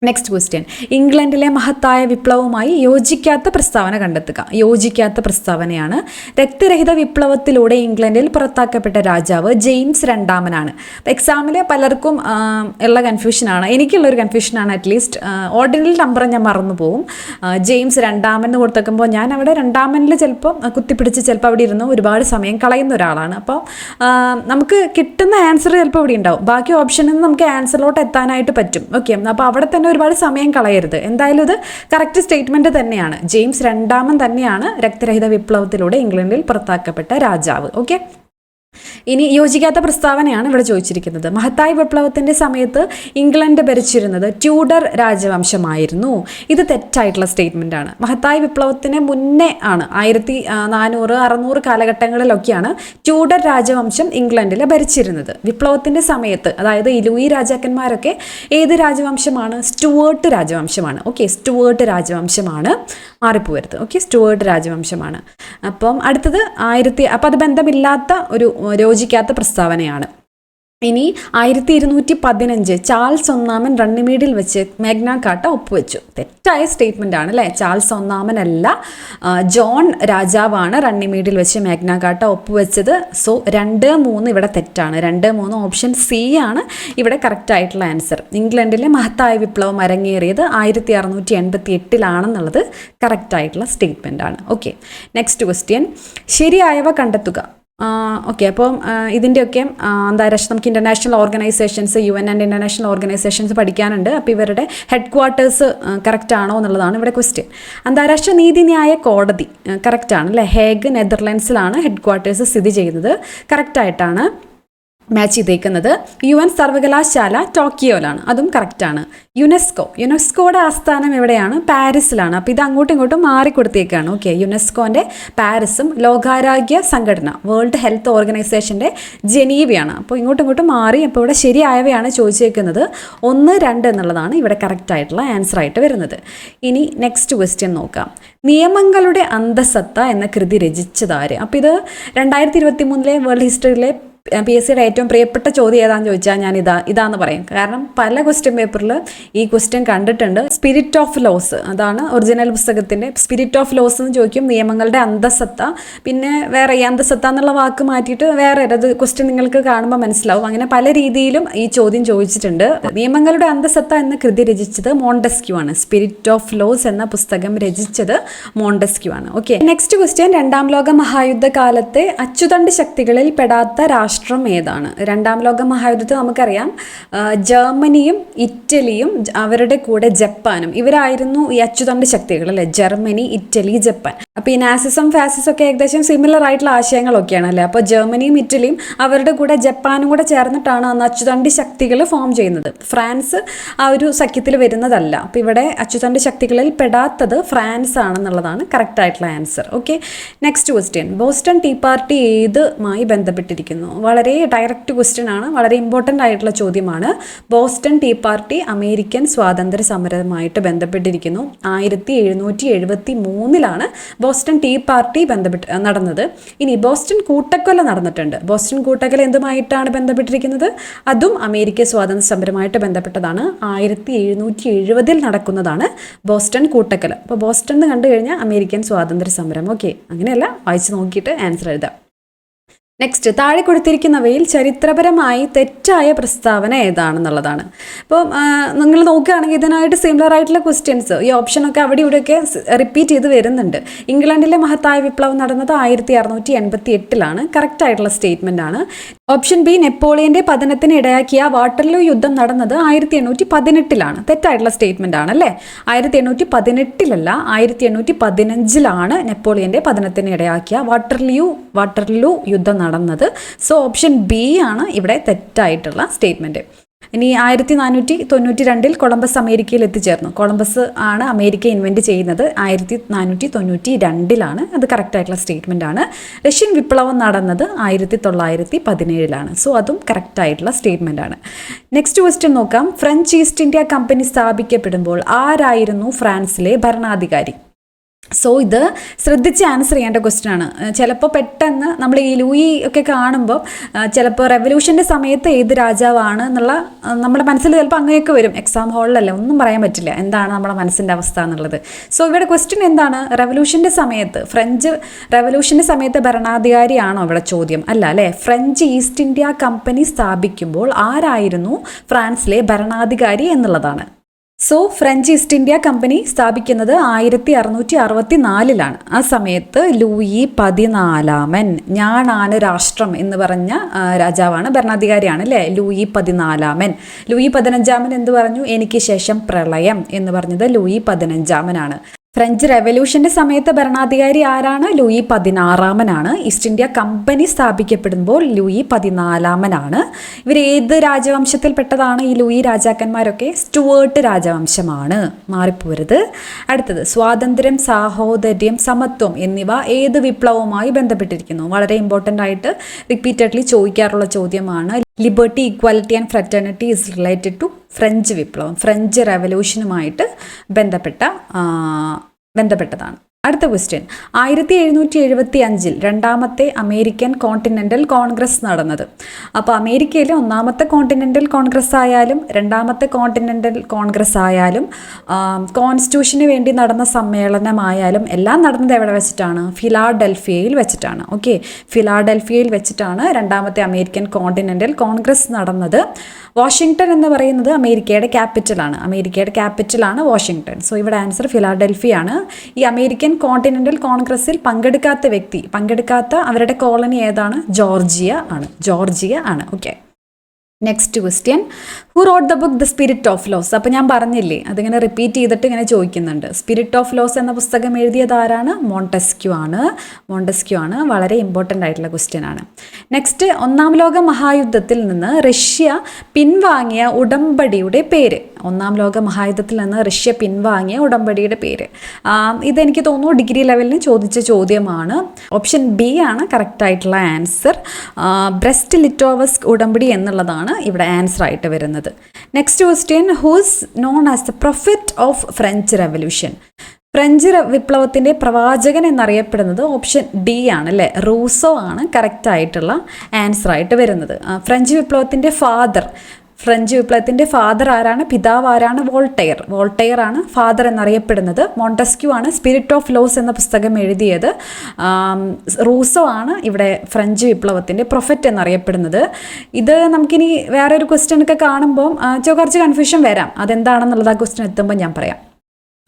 നെക്സ്റ്റ് ക്വസ്റ്റ്യൻ, ഇംഗ്ലണ്ടിലെ മഹത്തായ വിപ്ലവവുമായി യോജിക്കാത്ത പ്രസ്താവന കണ്ടെത്തുക. യോജിക്കാത്ത പ്രസ്താവനയാണ്. രക്തരഹിത വിപ്ലവത്തിലൂടെ ഇംഗ്ലണ്ടിൽ പുറത്താക്കപ്പെട്ട രാജാവ് ജെയിംസ് 2 എക്സാമിൽ പലർക്കും ഉള്ള കൺഫ്യൂഷനാണ്, എനിക്കുള്ളൊരു കൺഫ്യൂഷനാണ്. അറ്റ്ലീസ്റ്റ് ഓർഡിനൽ നമ്പർ ഞാൻ മറന്നു പോകും. ജെയിംസ് 2 കൊടുത്തേക്കുമ്പോൾ ഞാൻ അവിടെ 2 ചിലപ്പോൾ കുത്തിപ്പിടിച്ച് ചിലപ്പോൾ അവിടെ ഇരുന്ന് ഒരുപാട് സമയം കളയുന്ന ഒരാളാണ്. അപ്പോൾ നമുക്ക് കിട്ടുന്ന ആൻസർ ചിലപ്പോൾ ഇവിടെ ഉണ്ടാവും, ബാക്കി ഓപ്ഷനിൽ നിന്ന് നമുക്ക് ആൻസറിലോട്ട് എത്താനായിട്ട് പറ്റും. ഓക്കെ, അപ്പോൾ അവിടെ തന്നെ ഒരുപാട് സമയം കളയരുത്. എന്തായാലും ഇത് കറക്റ്റ് സ്റ്റേറ്റ്മെന്റ് തന്നെയാണ്. ജെയിംസ് 2 തന്നെയാണ് രക്തരഹിത വിപ്ലവത്തിലൂടെ ഇംഗ്ലണ്ടിൽ പുറത്താക്കപ്പെട്ട രാജാവ്. ഓക്കെ, ഇനി യോജിക്കാത്ത പ്രസ്താവനയാണ് ഇവിടെ ചോദിച്ചിരിക്കുന്നത്. മഹത്തായ വിപ്ലവത്തിന്റെ സമയത്ത് ഇംഗ്ലണ്ട് ഭരിച്ചിരുന്നത് ട്യൂഡർ രാജവംശമായിരുന്നു. ഇത് തെറ്റായിട്ടുള്ള സ്റ്റേറ്റ്മെന്റ് ആണ്. മഹത്തായ വിപ്ലവത്തിന് മുന്നേ ആണ് 1400-600 കാലഘട്ടങ്ങളിലൊക്കെയാണ് ട്യൂഡർ രാജവംശം ഇംഗ്ലണ്ടിൽ ഭരിച്ചിരുന്നത്. വിപ്ലവത്തിന്റെ സമയത്ത്, അതായത് ഈ ലൂയി രാജാക്കന്മാരൊക്കെ ഏത് രാജവംശമാണ്? സ്റ്റുവേർട്ട് രാജവംശമാണ്. ഓക്കെ, സ്റ്റുവേർട്ട് രാജവംശമാണ്, മാറിപ്പോരുത്. ഓക്കെ, സ്റ്റുവേർട്ട് രാജവംശമാണ്. അപ്പം അടുത്തത് അപ്പം അത് ബന്ധമില്ലാത്ത ഒരു യോജിക്കാത്ത പ്രസ്താവനയാണ്. ഇനി 1215 ചാൾസ് ഒന്നാമൻ റണ്ണിമേഡിൽ വെച്ച് മാഗ്ന കാർട്ട ഒപ്പുവെച്ചു. തെറ്റായ സ്റ്റേറ്റ്മെൻ്റ് ആണ് അല്ലേ? ചാൾസ് ഒന്നാമനല്ല, ജോൺ രാജാവാണ് റണ്ണിമേഡിൽ വെച്ച് മാഗ്ന കാർട്ട ഒപ്പുവെച്ചത്. സോ 2, 3 ഇവിടെ തെറ്റാണ്. 2, 3 ഓപ്ഷൻ സി ആണ് ഇവിടെ കറക്റ്റ് ആയിട്ടുള്ള ആൻസർ. ഇംഗ്ലണ്ടിലെ മഹത്തായ വിപ്ലവം അരങ്ങേറിയത് 1688 കറക്റ്റ് ആയിട്ടുള്ള സ്റ്റേറ്റ്മെൻ്റ് ആണ്. Okay, next question. ശരിയായവ കണ്ടെത്തുക. ഓക്കെ, അപ്പം ഇതിൻ്റെയൊക്കെ അന്താരാഷ്ട്ര നമുക്ക് international organisations, UN and international organisations പഠിക്കാനുണ്ട്. അപ്പോൾ ഇവരുടെ ഹെഡ് ക്വാർട്ടേഴ്സ് കറക്റ്റ് ആണോ എന്നുള്ളതാണ് ഇവിടെ ക്വസ്റ്റ്യൻ. അന്താരാഷ്ട്ര നീതിന്യായ കോടതി കറക്റ്റ് ആണ് അല്ലേ? ഹേഗ് നെതർലൻഡ്സിലാണ് ഹെഡ് ക്വാർട്ടേഴ്സ് സ്ഥിതി ചെയ്യുന്നത്. കറക്റ്റായിട്ടാണ് മാച്ച് ചെയ്തേക്കുന്നത്. UN സർവകലാശാല ടോക്കിയോയിലാണ്, അതും കറക്റ്റാണ്. യുനെസ്കോയുടെ ആസ്ഥാനം എവിടെയാണ്? പാരീസിലാണ്. അപ്പോൾ ഇത് അങ്ങോട്ടും ഇങ്ങോട്ടും മാറിക്കൊടുത്തേക്കാണ്. ഓക്കെ, യുനെസ്കോൻ്റെ പാരീസും ലോകാരോഗ്യ സംഘടന വേൾഡ് ഹെൽത്ത് ഓർഗനൈസേഷൻ്റെ ജനീവയാണ്. അപ്പോൾ ഇങ്ങോട്ടും ഇങ്ങോട്ടും മാറി. അപ്പോൾ ഇവിടെ ശരിയായവയാണ് ചോദിച്ചേക്കുന്നത്. 1, 2 എന്നുള്ളതാണ് ഇവിടെ കറക്റ്റ് ആയിട്ടുള്ള ആൻസർ ആയിട്ട് വരുന്നത്. ഇനി നെക്സ്റ്റ് ക്വസ്റ്റ്യൻ നോക്കാം. നിയമങ്ങളുടെ അന്തസത്ത എന്ന കൃതി രചിച്ചതാര്? അപ്പോൾ ഇത് 2023 വേൾഡ് ഹിസ്റ്ററിയിലെ PSCയുടെ ഏറ്റവും പ്രിയപ്പെട്ട ചോദ്യം ഏതാണെന്ന് ചോദിച്ചാൽ ഞാൻ ഇതാന്ന് പറയും. കാരണം പല ക്വസ്റ്റ്യൻ പേപ്പറിൽ ഈ ക്വസ്റ്റ്യൻ കണ്ടിട്ടുണ്ട്. സ്പിരിറ്റ് ഓഫ് ലോസ്, അതാണ് ഒറിജിനൽ പുസ്തകത്തിൻ്റെ. സ്പിരിറ്റ് ഓഫ് ലോസ് എന്ന് ചോദിക്കും. നിയമങ്ങളുടെ അന്തസത്ത, പിന്നെ വേറെ ഈ അന്തസത്ത എന്നുള്ള വാക്ക് മാറ്റിയിട്ട് വേറെ അത് ക്വസ്റ്റ്യൻ നിങ്ങൾക്ക് കാണുമ്പോൾ മനസ്സിലാവും. അങ്ങനെ പല രീതിയിലും ഈ ചോദ്യം ചോദിച്ചിട്ടുണ്ട്. നിയമങ്ങളുടെ അന്തസത്ത എന്ന കൃതി രചിച്ചത് മോണ്ടസ്ക്യൂ ആണ്. സ്പിരിറ്റ് ഓഫ് ലോസ് എന്ന പുസ്തകം രചിച്ചത് മോണ്ടസ്ക്യൂ ആണ്. Okay, next question. 2ാം ലോക മഹായുദ്ധ കാലത്തെ അച്ചുതണ്ട് ശക്തികളിൽ പെടാത്ത രാഷ്ട്രം ഏതാണ്? 2ാം ലോക മഹായുദ്ധത്തിൽ നമുക്കറിയാം ജർമ്മനിയും ഇറ്റലിയും അവരുടെ കൂടെ ജപ്പാനും ഇവരായിരുന്നു ഈ അച്ചുതണ്ട് ശക്തികൾ അല്ലേ? Germany, Italy, Japan. അപ്പോൾ ഈ നാസിസം ഫാസിസം ഒക്കെ ഏകദേശം സിമിലർ ആയിട്ടുള്ള ആശയങ്ങളൊക്കെയാണ് അല്ലേ? അപ്പോൾ ജർമ്മനിയും ഇറ്റലിയും അവരുടെ കൂടെ ജപ്പാനും കൂടെ ചേർന്നിട്ടാണ് അന്ന് അച്ചുതണ്ട് ശക്തികൾ ഫോം ചെയ്യുന്നത്. ഫ്രാൻസ് ആ ഒരു സഖ്യത്തിൽ വരുന്നതല്ല. അപ്പോൾ ഇവിടെ അച്ചുതണ്ട് ശക്തികളിൽ പെടാത്തത് ഫ്രാൻസ് ആണെന്നുള്ളതാണ് കറക്റ്റ് ആയിട്ടുള്ള answer. Okay, next question. Boston tea party ഏതുമായി ബന്ധപ്പെട്ടിരിക്കുന്നു? വളരെ ഡയറക്റ്റ് ക്വസ്റ്റ്യൻ ആണ്, വളരെ ഇമ്പോർട്ടൻ്റ് ആയിട്ടുള്ള ചോദ്യമാണ്. ബോസ്റ്റൺ ടീ പാർട്ടി അമേരിക്കൻ സ്വാതന്ത്ര്യ സമരവുമായിട്ട് ബന്ധപ്പെട്ടിരിക്കുന്നു. 1773 ബോസ്റ്റൺ ടീ പാർട്ടി നടന്നത്. ഇനി ബോസ്റ്റൺ കൂട്ടക്കൊല നടന്നിട്ടുണ്ട്. ബോസ്റ്റൺ കൂട്ടക്കൊല എന്തുമായിട്ടാണ് ബന്ധപ്പെട്ടിരിക്കുന്നത്? അതും അമേരിക്കൻ സ്വാതന്ത്ര്യ സമരവുമായിട്ട് ബന്ധപ്പെട്ടതാണ്. 1770 നടക്കുന്നതാണ് ബോസ്റ്റൺ കൂട്ടക്കൊല. അപ്പോൾ ബോസ്റ്റൺ എന്ന് കണ്ടു കഴിഞ്ഞാൽ അമേരിക്കൻ സ്വാതന്ത്ര്യ സമരം. ഓക്കെ, അങ്ങനെയല്ല, വായിച്ച് നോക്കിയിട്ട് ആൻസർ എഴുതാം. നെക്സ്റ്റ്, താഴെ കൊടുത്തിരിക്കുന്നവയിൽ ചരിത്രപരമായി തെറ്റായ പ്രസ്താവന ഏതാണെന്നുള്ളതാണ്. അപ്പോൾ നിങ്ങൾ നോക്കുകയാണെങ്കിൽ ഇതിനായിട്ട് സിമിലർ ആയിട്ടുള്ള ക്വസ്റ്റ്യൻസ് ഈ ഓപ്ഷനൊക്കെ അവിടെ ഇവിടെയൊക്കെ റിപ്പീറ്റ് ചെയ്ത് വരുന്നുണ്ട്. ഇംഗ്ലണ്ടിലെ മഹത്തായ വിപ്ലവം നടന്നത് 1688 കറക്റ്റ് ആയിട്ടുള്ള സ്റ്റേറ്റ്മെൻ്റ് ആണ്. ഓപ്ഷൻ ബി, നെപ്പോളിയൻ്റെ പതനത്തിന് ഇടയാക്കിയ വാട്ടർലൂ യുദ്ധം നടന്നത് 1818 തെറ്റായിട്ടുള്ള സ്റ്റേറ്റ്മെൻ്റ് ആണ് അല്ലേ? 1818 1815 നെപ്പോളിയൻ്റെ പതനത്തിന് ഇടയാക്കിയ വാട്ടർലൂ യുദ്ധം നടന്നത്. സോ ഓപ്ഷൻ ബി ആണ് ഇവിടെ തെറ്റായിട്ടുള്ള സ്റ്റേറ്റ്മെൻറ്റ്. ഇനി 1492 കൊളംബസ് അമേരിക്കയിൽ എത്തിച്ചേർന്നു. കൊളംബസ് ആണ് അമേരിക്ക ഇൻവെൻറ്റ് ചെയ്യുന്നത് 1492. അത് കറക്റ്റായിട്ടുള്ള സ്റ്റേറ്റ്മെൻ്റ് ആണ്. റഷ്യൻ വിപ്ലവം നടന്നത് 1917. സോ അതും കറക്റ്റായിട്ടുള്ള സ്റ്റേറ്റ്മെൻ്റ് ആണ്. നെക്സ്റ്റ് ക്വസ്റ്റ്യൻ നോക്കാം. ഫ്രഞ്ച് ഈസ്റ്റ് ഇന്ത്യ കമ്പനി സ്ഥാപിക്കപ്പെടുമ്പോൾ ആരായിരുന്നു ഫ്രാൻസിലെ ഭരണാധികാരി? സോ ഇത് ശ്രദ്ധിച്ച് ആൻസർ ചെയ്യേണ്ട ക്വസ്റ്റ്യൻ ആണ്. ചിലപ്പോൾ പെട്ടെന്ന് നമ്മൾ ഈ ലൂയി ഒക്കെ കാണുമ്പോൾ ചിലപ്പോൾ റെവല്യൂഷൻ്റെ സമയത്ത് ഏത് രാജാവാണ് എന്നുള്ള നമ്മുടെ മനസ്സിൽ ചിലപ്പോൾ അങ്ങനെയൊക്കെ വരും. എക്സാം ഹാളിലല്ലേ, ഒന്നും പറയാൻ പറ്റില്ല എന്താണ് നമ്മുടെ മനസ്സിൻ്റെ അവസ്ഥ എന്നുള്ളത്. സോ ഇവിടെ ക്വസ്റ്റ്യൻ എന്താണ്? റെവല്യൂഷൻ്റെ സമയത്ത്, ഫ്രഞ്ച് റെവല്യൂഷൻ്റെ സമയത്ത് ഭരണാധികാരിയാണോ ഇവിടെ ചോദ്യം? അല്ല അല്ലേ? ഫ്രഞ്ച് ഈസ്റ്റ് ഇന്ത്യ കമ്പനി സ്ഥാപിക്കുമ്പോൾ ആരായിരുന്നു ഫ്രാൻസിലെ ഭരണാധികാരി എന്നുള്ളതാണ്. So French east India company സ്ഥാപിക്കുന്നത് 1664 ആ സമയത്ത് ലൂയി 14 ഞാനാണ് രാഷ്ട്രം എന്ന് പറഞ്ഞ രാജാവാണ്, ഭരണാധികാരിയാണ് അല്ലേ? ലൂയി 14. ലൂയി 15 എന്ത് പറഞ്ഞു? എനിക്ക് ശേഷം പ്രളയം എന്ന് പറഞ്ഞത് ലൂയി 15 ഫ്രഞ്ച് റെവല്യൂഷൻ്റെ സമയത്ത് ഭരണാധികാരി ആരാണ്? ലൂയി 16 ഈസ്റ്റ് ഇന്ത്യ കമ്പനി സ്ഥാപിക്കപ്പെടുമ്പോൾ ലൂയി 14 ഇവർ ഏത് രാജവംശത്തിൽപ്പെട്ടതാണ് ഈ ലൂയി രാജാക്കന്മാരൊക്കെ? സ്റ്റുവേർട്ട് രാജവംശമാണ്, മാറിപ്പോരുത്. അടുത്തത്, സ്വാതന്ത്ര്യം, സാഹോദര്യം, സമത്വം എന്നിവ ഏത് വിപ്ലവവുമായി ബന്ധപ്പെട്ടിരിക്കുന്നു? വളരെ ഇമ്പോർട്ടൻ്റ് ആയിട്ട് റിപ്പീറ്റഡ്ലി ചോദിക്കാറുള്ള ചോദ്യമാണ്. Liberty, equality and fraternity is related to French വിപ്ലവം. ഫ്രഞ്ച് റെവല്യൂഷനുമായിട്ട് ബന്ധപ്പെട്ടതാണ്. അടുത്ത ക്വസ്റ്റ്യൻ 1775 രണ്ടാമത്തെ അമേരിക്കൻ കോണ്ടിനെൻ്റൽ കോൺഗ്രസ് നടന്നത്. അപ്പോൾ അമേരിക്കയിലെ ഒന്നാമത്തെ കോണ്ടിനെൻ്റൽ കോൺഗ്രസ് ആയാലും രണ്ടാമത്തെ കോണ്ടിനെൻ്റൽ കോൺഗ്രസ് ആയാലും കോൺസ്റ്റിറ്റ്യൂഷന് വേണ്ടി നടന്ന സമ്മേളനമായാലും എല്ലാം നടന്നത് എവിടെ വെച്ചിട്ടാണ്? ഫിലാഡൽഫിയയിൽ വെച്ചിട്ടാണ്. ഓക്കെ, ഫിലാഡൽഫിയയിൽ വെച്ചിട്ടാണ് രണ്ടാമത്തെ അമേരിക്കൻ കോണ്ടിനെൻ്റൽ കോൺഗ്രസ് നടന്നത്. വാഷിങ്ടൺ എന്ന് പറയുന്നത് അമേരിക്കയുടെ ക്യാപിറ്റലാണ് വാഷിങ്ടൺ. സോ ഇവിടെ ആൻസർ ഫിലാഡൽഫിയാണ്. ഈ അമേരിക്കൻ കോണ്ടിനെൻ്റൽ കോൺഗ്രസിൽ പങ്കെടുക്കാത്ത അവരുടെ കോളനി ഏതാണ്? ജോർജിയ ആണ്. Okay, next question, who wrote the book the spirit of laws? അപ്പോൾ ഞാൻ പറഞ്ഞില്ലേ, അതിങ്ങനെ റിപ്പീറ്റ് ചെയ്തിട്ട് ഇങ്ങനെ ചോദിക്കുന്നുണ്ട്. സ്പിരിറ്റ് ഓഫ് ലോസ് എന്ന പുസ്തകം എഴുതിയത് ആരാണ്? മോണ്ടസ്ക്യൂ ആണ്. വളരെ ഇമ്പോർട്ടൻ്റ് ആയിട്ടുള്ള ക്വസ്റ്റ്യൻ ആണ്. നെക്സ്റ്റ്, ഒന്നാം ലോക മഹായുദ്ധത്തിൽ നിന്ന് റഷ്യ പിൻവാങ്ങിയ ഉടമ്പടിയുടെ പേര്. ഇതെനിക്ക് തോന്നുന്നു ഡിഗ്രി ലെവലിന് ചോദിച്ച ചോദ്യമാണ്. ഓപ്ഷൻ ബി ആണ് കറക്റ്റ് ആയിട്ടുള്ള ആൻസർ. ബ്രെസ്റ്റ് ലിറ്റോവസ്ക് ഉടമ്പടി എന്നുള്ളതാണ് ഇവിടെ ആൻസർ ആയിട്ട് വരുന്നത്. Next question, whose known as the prophet of French revolution? French വിപ്ലവത്തിൻ്റെ പ്രവാചകൻ എന്നറിയപ്പെടുന്നത് ഓപ്ഷൻ ഡി ആണ് അല്ലേ, റൂസോ ആണ് കറക്റ്റ് ആയിട്ടുള്ള ആൻസർ ആയിട്ട് വരുന്നത്. ഫ്രഞ്ച് വിപ്ലവത്തിൻ്റെ ഫാദർ ആരാണ്? പിതാവ് ആരാണ്? വോൾട്ടയർ ആണ് ഫാദർ എന്നറിയപ്പെടുന്നത്. മോണ്ടസ്ക്യൂ ആണ് സ്പിരിറ്റ് ഓഫ് ലോസ് എന്ന പുസ്തകം എഴുതിയത്. റൂസോ ആണ് ഇവിടെ ഫ്രഞ്ച് വിപ്ലവത്തിൻ്റെ പ്രൊഫറ്റ് എന്നറിയപ്പെടുന്നത്. ഇത് നമുക്കിനി വേറൊരു ക്വസ്റ്റ്യൻ ഒക്കെ കാണുമ്പോൾ കുറച്ച് കൺഫ്യൂഷൻ വരാം. അതെന്താണെന്നുള്ളത് ആ ക്വസ്റ്റ്യൻ എത്തുമ്പോൾ ഞാൻ പറയാം.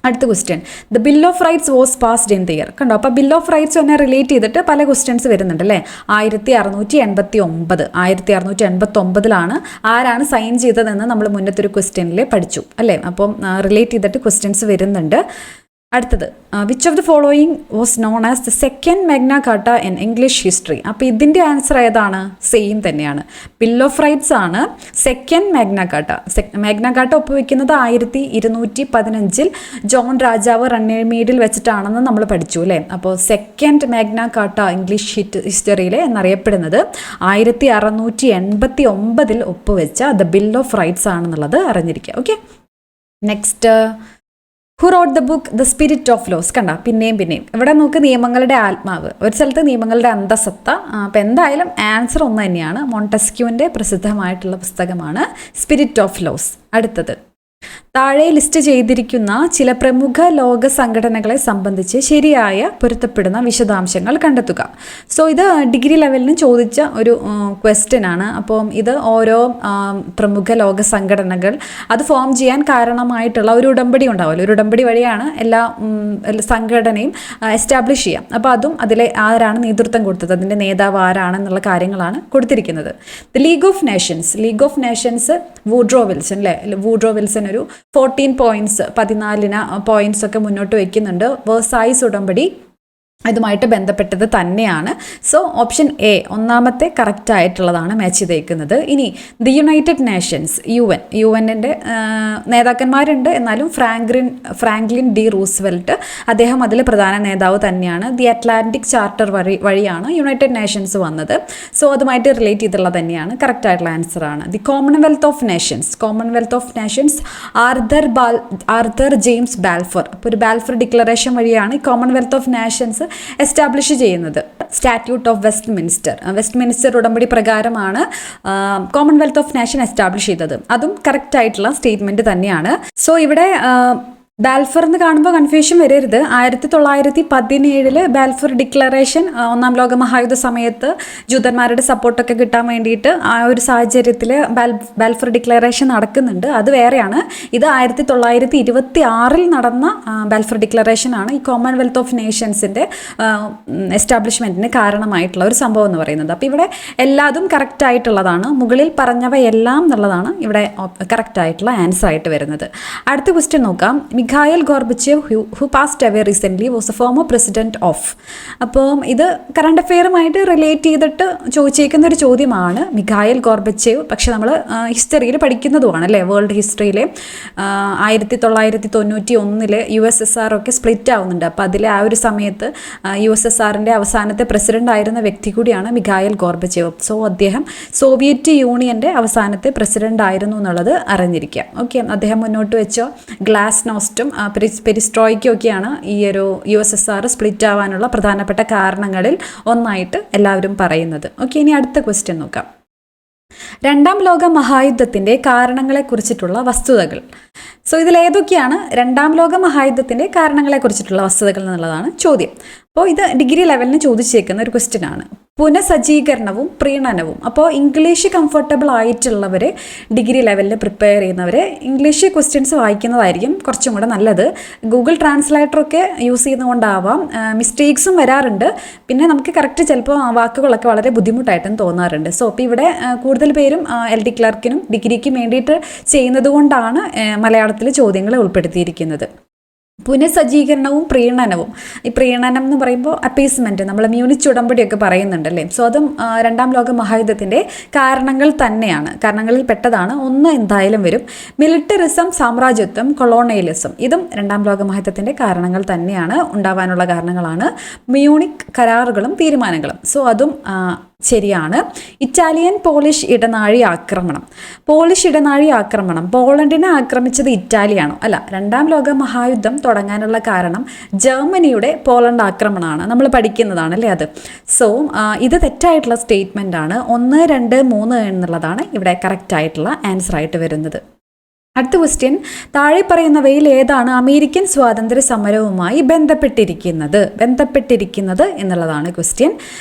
അടുത്ത question, the bill of rights was passed in the year. കണ്ടോ, അപ്പോൾ ബിൽ ഓഫ് റൈറ്റ്സ് തന്നെ റിലേറ്റ് ചെയ്തിട്ട് പല ക്വസ്റ്റ്യൻസ് വരുന്നുണ്ട് അല്ലേ. 1689 ആരാണ് സൈൻ ചെയ്തതെന്ന് നമ്മൾ മുന്നത്തെ ഒരു ക്വസ്റ്റ്യനിൽ പഠിച്ചു അല്ലേ. അപ്പം റിലേറ്റ് ചെയ്തിട്ട് ക്വസ്റ്റ്യൻസ് വരുന്നുണ്ട്. അടുത്തത്, which of the following was known as the second Magna Carta in English history? അപ്പോൾ ഇതിൻ്റെ ആൻസർ ഏതാണ്? സെയിം തന്നെയാണ്, ബിൽ ഓഫ് റൈറ്റ്സ് ആണ് സെക്കൻഡ് മാഗ്ന കാർട്ട ഒപ്പുവെക്കുന്നത് 1215 ജോൺ രാജാവ് റണ്ണേമീഡിൽ വെച്ചിട്ടാണെന്ന് നമ്മൾ പഠിച്ചു അല്ലേ. അപ്പോൾ സെക്കൻഡ് മാഗ്ന കാർട്ട ഇംഗ്ലീഷ് ഹിസ്റ്ററിയിൽ എന്നറിയപ്പെടുന്നത് 1689 ഒപ്പുവെച്ച ദ ബിൽ ഓഫ് റൈറ്റ്സ് ആണെന്നുള്ളത് അറിഞ്ഞിരിക്കുക. Okay, next, who wrote the book the spirit of laws? കണ്ട, പിന്നെയും ഇവിടെ നോക്ക്, നിയമങ്ങളുടെ ആത്മാവ്, ഒരു സ്ഥലത്ത് നിയമങ്ങളുടെ അന്തസത്ത. അപ്പം എന്തായാലും ആൻസർ ഒന്ന് തന്നെയാണ്. മോണ്ടസ്ക്യൂവിൻ്റെ പ്രസിദ്ധമായിട്ടുള്ള പുസ്തകമാണ് സ്പിരിറ്റ് ഓഫ് ലോസ്. അടുത്തത്, താഴെ ലിസ്റ്റ് ചെയ്തിരിക്കുന്ന ചില പ്രമുഖ ലോക സംഘടനകളെ സംബന്ധിച്ച് ശരിയായ പൊരുത്തപ്പെടുന്ന വിശദാംശങ്ങൾ കണ്ടെത്തുക. സോ ഇത് ഡിഗ്രി ലെവലിന് ചോദിച്ച ഒരു ക്വസ്റ്റ്യൻ ആണ്. അപ്പം ഇത് ഓരോ പ്രമുഖ ലോക സംഘടനകൾ അത് ഫോം ചെയ്യാൻ കാരണമായിട്ടുള്ള ഒരു ഉടമ്പടി ഉണ്ടാവുമല്ലോ. ഒരു ഉടമ്പടി വഴിയാണ് എല്ലാ സംഘടനയും എസ്റ്റാബ്ലിഷ് ചെയ്യാം. അപ്പോൾ അതും അതിലെ ആരാണ് നേതൃത്വം കൊടുത്തത്, അതിൻ്റെ നേതാവ് ആരാണെന്നുള്ള കാര്യങ്ങളാണ് കൊടുത്തിരിക്കുന്നത്. The league of Nations Woodrow Wilson ഒരു 14 പോയിന്റ്സ് ഒക്കെ മുന്നോട്ട് വയ്ക്കുന്നുണ്ട്. വേഴ്സായിസ് ഉടമ്പടി ഇതുമായിട്ട് ബന്ധപ്പെട്ടത് തന്നെയാണ്. സോ ഓപ്ഷൻ എ ഒന്നാമത്തെ കറക്റ്റ് ആയിട്ടുള്ളതാണ് മാച്ച് ചെയ്തേക്കുന്നത്. ഇനി ദി യുണൈറ്റഡ് നേഷൻസ്, യുഎന്നിൻ്റെ നേതാക്കന്മാരുണ്ട്, എന്നാലും ഫ്രാങ്ക്ലിൻ ഡി റൂസ്വെൽറ്റ് അദ്ദേഹം അതിൽ പ്രധാന നേതാവ് തന്നെയാണ്. ദി അറ്റ്ലാന്റിക് ചാർട്ടർ വഴിയാണ് യുണൈറ്റഡ് നേഷൻസ് വന്നത്. സോ അതുമായിട്ട് റിലേറ്റ് ചെയ്തുള്ളത് തന്നെയാണ്, കറക്റ്റ് ആയിട്ടുള്ള ആൻസർ ആണ്. The Commonwealth of Nations Arthur James Balfour. അപ്പോൾ ഒരു ബാൽഫർ ഡിക്ലറേഷൻ വഴിയാണ് ഈ കോമൺവെൽത്ത് ഓഫ് നേഷൻസ് എസ്റ്റാബ്ലിഷ് ചെയ്യുന്നത്. സ്റ്റാറ്റ്യൂട്ട് ഓഫ് വെസ്റ്റ്മിനിസ്റ്റർ ഉടമ്പടി പ്രകാരമാണ് കോമൺവെൽത്ത് ഓഫ് നേഷൻ എസ്റ്റാബ്ലിഷ് ചെയ്തത്. അതും കറക്റ്റ് ആയിട്ടുള്ള സ്റ്റേറ്റ്മെന്റ് തന്നെയാണ്. സോ ഇവിടെ ബാൽഫർ എന്ന് കാണുമ്പോൾ കൺഫ്യൂഷൻ വരരുത്. 1917 ബാൽഫർ ഡിക്ലറേഷൻ ഒന്നാം ലോക മഹായുദ്ധ സമയത്ത് ജൂതന്മാരുടെ സപ്പോർട്ടൊക്കെ കിട്ടാൻ വേണ്ടിയിട്ട് ആ ഒരു സാഹചര്യത്തിൽ ബാൽഫർ ഡിക്ലറേഷൻ നടക്കുന്നുണ്ട്. അത് വേറെയാണ്. ഇത് 1926 നടന്ന ബാൽഫർ ഡിക്ലറേഷൻ ആണ് ഈ കോമൺവെൽത്ത് ഓഫ് നേഷൻസിൻ്റെ എസ്റ്റാബ്ലിഷ്മെൻറ്റിന് കാരണമായിട്ടുള്ള ഒരു സംഭവം എന്ന് പറയുന്നത്. അപ്പോൾ ഇവിടെ എല്ലാതും കറക്റ്റ് ആയിട്ടുള്ളതാണ്. മുകളിൽ പറഞ്ഞവയെല്ലാം എന്നുള്ളതാണ് ഇവിടെ കറക്റ്റ് ആയിട്ടുള്ള ആൻസർ ആയിട്ട് വരുന്നത്. അടുത്ത ക്വസ്റ്റ്യൻ നോക്കാം. Mikhael Gorbachev who passed away recently was A former president of. അപ്പോൾ ഇത് കറണ്ട് അഫെയറുമായിട്ട് റിലേറ്റ് ചെയ്തിട്ട് ചോദിച്ചേക്കുന്ന ഒരു ചോദ്യമാണ്. മിഖായൽ ഗോർബച്ചേവ് പക്ഷെ നമ്മൾ ഹിസ്റ്ററിയിൽ പഠിക്കുന്നതുമാണ് അല്ലേ. വേൾഡ് ഹിസ്റ്ററിയിൽ 1991 USSR ഒക്കെ സ്പ്ലിറ്റ് ആവുന്നുണ്ട്. അപ്പോൾ അതിൽ ആ ഒരു സമയത്ത് USSRൻ്റെ അവസാനത്തെ പ്രസിഡന്റ് ആയിരുന്ന വ്യക്തി കൂടിയാണ് മിഖായൽ ഗോർബച്ചേവ്. സോ അദ്ദേഹം സോവിയറ്റ് യൂണിയൻ്റെ അവസാനത്തെ പ്രസിഡന്റ് ആയിരുന്നു എന്നുള്ളത് അറിഞ്ഞിരിക്കാം. ഓക്കെ, അദ്ദേഹം മുന്നോട്ട് വെച്ചോ ഗ്ലാസ്നോസ്റ്റ് ഫാസ്റ്റും പെരിസ്ട്രോയ്ക്കും ഒക്കെയാണ് ഈ ഒരു USSR സ്പ്ലിറ്റ് ആവാനുള്ള പ്രധാനപ്പെട്ട കാരണങ്ങളിൽ ഒന്നായിട്ട് എല്ലാവരും പറയുന്നത്. ഓക്കെ, ഇനി അടുത്ത ക്വസ്റ്റ്യൻ നോക്കാം. രണ്ടാം ലോക മഹായുദ്ധത്തിൻ്റെ കാരണങ്ങളെക്കുറിച്ചിട്ടുള്ള വസ്തുതകൾ. സോ ഇതിലേതൊക്കെയാണ് രണ്ടാം ലോക മഹായുദ്ധത്തിൻ്റെ കാരണങ്ങളെക്കുറിച്ചിട്ടുള്ള വസ്തുതകൾ എന്നുള്ളതാണ് ചോദ്യം. അപ്പോൾ ഇത് ഡിഗ്രി ലെവലിന് ചോദിച്ചേക്കുന്ന ഒരു ക്വസ്റ്റ്യൻ ആണ്. പുനഃസജ്ജീകരണവും പ്രീണനവും. അപ്പോൾ ഇംഗ്ലീഷ് കംഫർട്ടബിൾ ആയിട്ടുള്ളവർ, ഡിഗ്രി ലെവലിൽ പ്രിപ്പയർ ചെയ്യുന്നവർ ഇംഗ്ലീഷ് ക്വസ്റ്റ്യൻസ് വായിക്കുന്നതായിരിക്കും കുറച്ചും കൂടെ നല്ലത്. ഗൂഗിൾ ട്രാൻസ്ലേറ്ററൊക്കെ യൂസ് ചെയ്യുന്നതുകൊണ്ടാവാം മിസ്റ്റേക്സും വരാറുണ്ട്. പിന്നെ നമുക്ക് കറക്റ്റ് ചിലപ്പോൾ വാക്കുകളൊക്കെ വളരെ ബുദ്ധിമുട്ടായിട്ടും തോന്നാറുണ്ട്. സോ അപ്പോൾ ഇവിടെ കൂടുതൽ പേരും LD ക്ലർക്കിനും ഡിഗ്രിക്കും വേണ്ടിയിട്ട് ചെയ്യുന്നത് കൊണ്ടാണ് മലയാളത്തിൽ ചോദ്യങ്ങൾ ഉൾപ്പെടുത്തിയിരിക്കുന്നത്. പുനഃസജ്ജീകരണവും പ്രീണനവും. ഈ പ്രീണനം എന്ന് പറയുമ്പോൾ അപ്പീസ്മെൻറ്റ്, നമ്മൾ മ്യൂണിച്ച് ഉടമ്പടിയൊക്കെ പറയുന്നുണ്ടല്ലേ. സോ അതും രണ്ടാം ലോക മഹായുദ്ധത്തിൻ്റെ കാരണങ്ങളിൽ പെട്ടതാണ്. ഒന്ന് എന്തായാലും വരും. മിലിറ്ററിസം, സാമ്രാജ്യത്വം, കൊളോണിയലിസം, ഇതും രണ്ടാം ലോക മഹായുദ്ധത്തിൻ്റെ കാരണങ്ങൾ തന്നെയാണ്, ഉണ്ടാവാനുള്ള കാരണങ്ങളാണ്. മ്യൂണിക് കരാറുകളും തീരുമാനങ്ങളും. സോ അതും ശരിയാണ്. ഇറ്റാലിയൻ പോളിഷ് ഇടനാഴി ആക്രമണം. പോളണ്ടിനെ ആക്രമിച്ചത് ഇറ്റാലിയാണോ? അല്ല. രണ്ടാം ലോക മഹായുദ്ധം തുടങ്ങാനുള്ള കാരണം ജർമ്മനിയുടെ പോളണ്ട് ആക്രമണമാണ്. നമ്മൾ പഠിക്കുന്നതാണ് അല്ലേ അത്. സോ ഇത് തെറ്റായിട്ടുള്ള സ്റ്റേറ്റ്മെൻ്റ് ആണ്. 1, 2, 3 എന്നുള്ളതാണ് ഇവിടെ കറക്റ്റ് ആയിട്ടുള്ള ആൻസർ ആയിട്ട് വരുന്നത്. അടുത്ത ക്വസ്റ്റ്യൻ, താഴെ പറയുന്നവയിൽ ഏതാണ് അമേരിക്കൻ സ്വാതന്ത്ര്യ സമരവുമായി ബന്ധപ്പെട്ടിരിക്കുന്നത് എന്നുള്ളതാണ് ക്വസ്റ്റ്യൻ.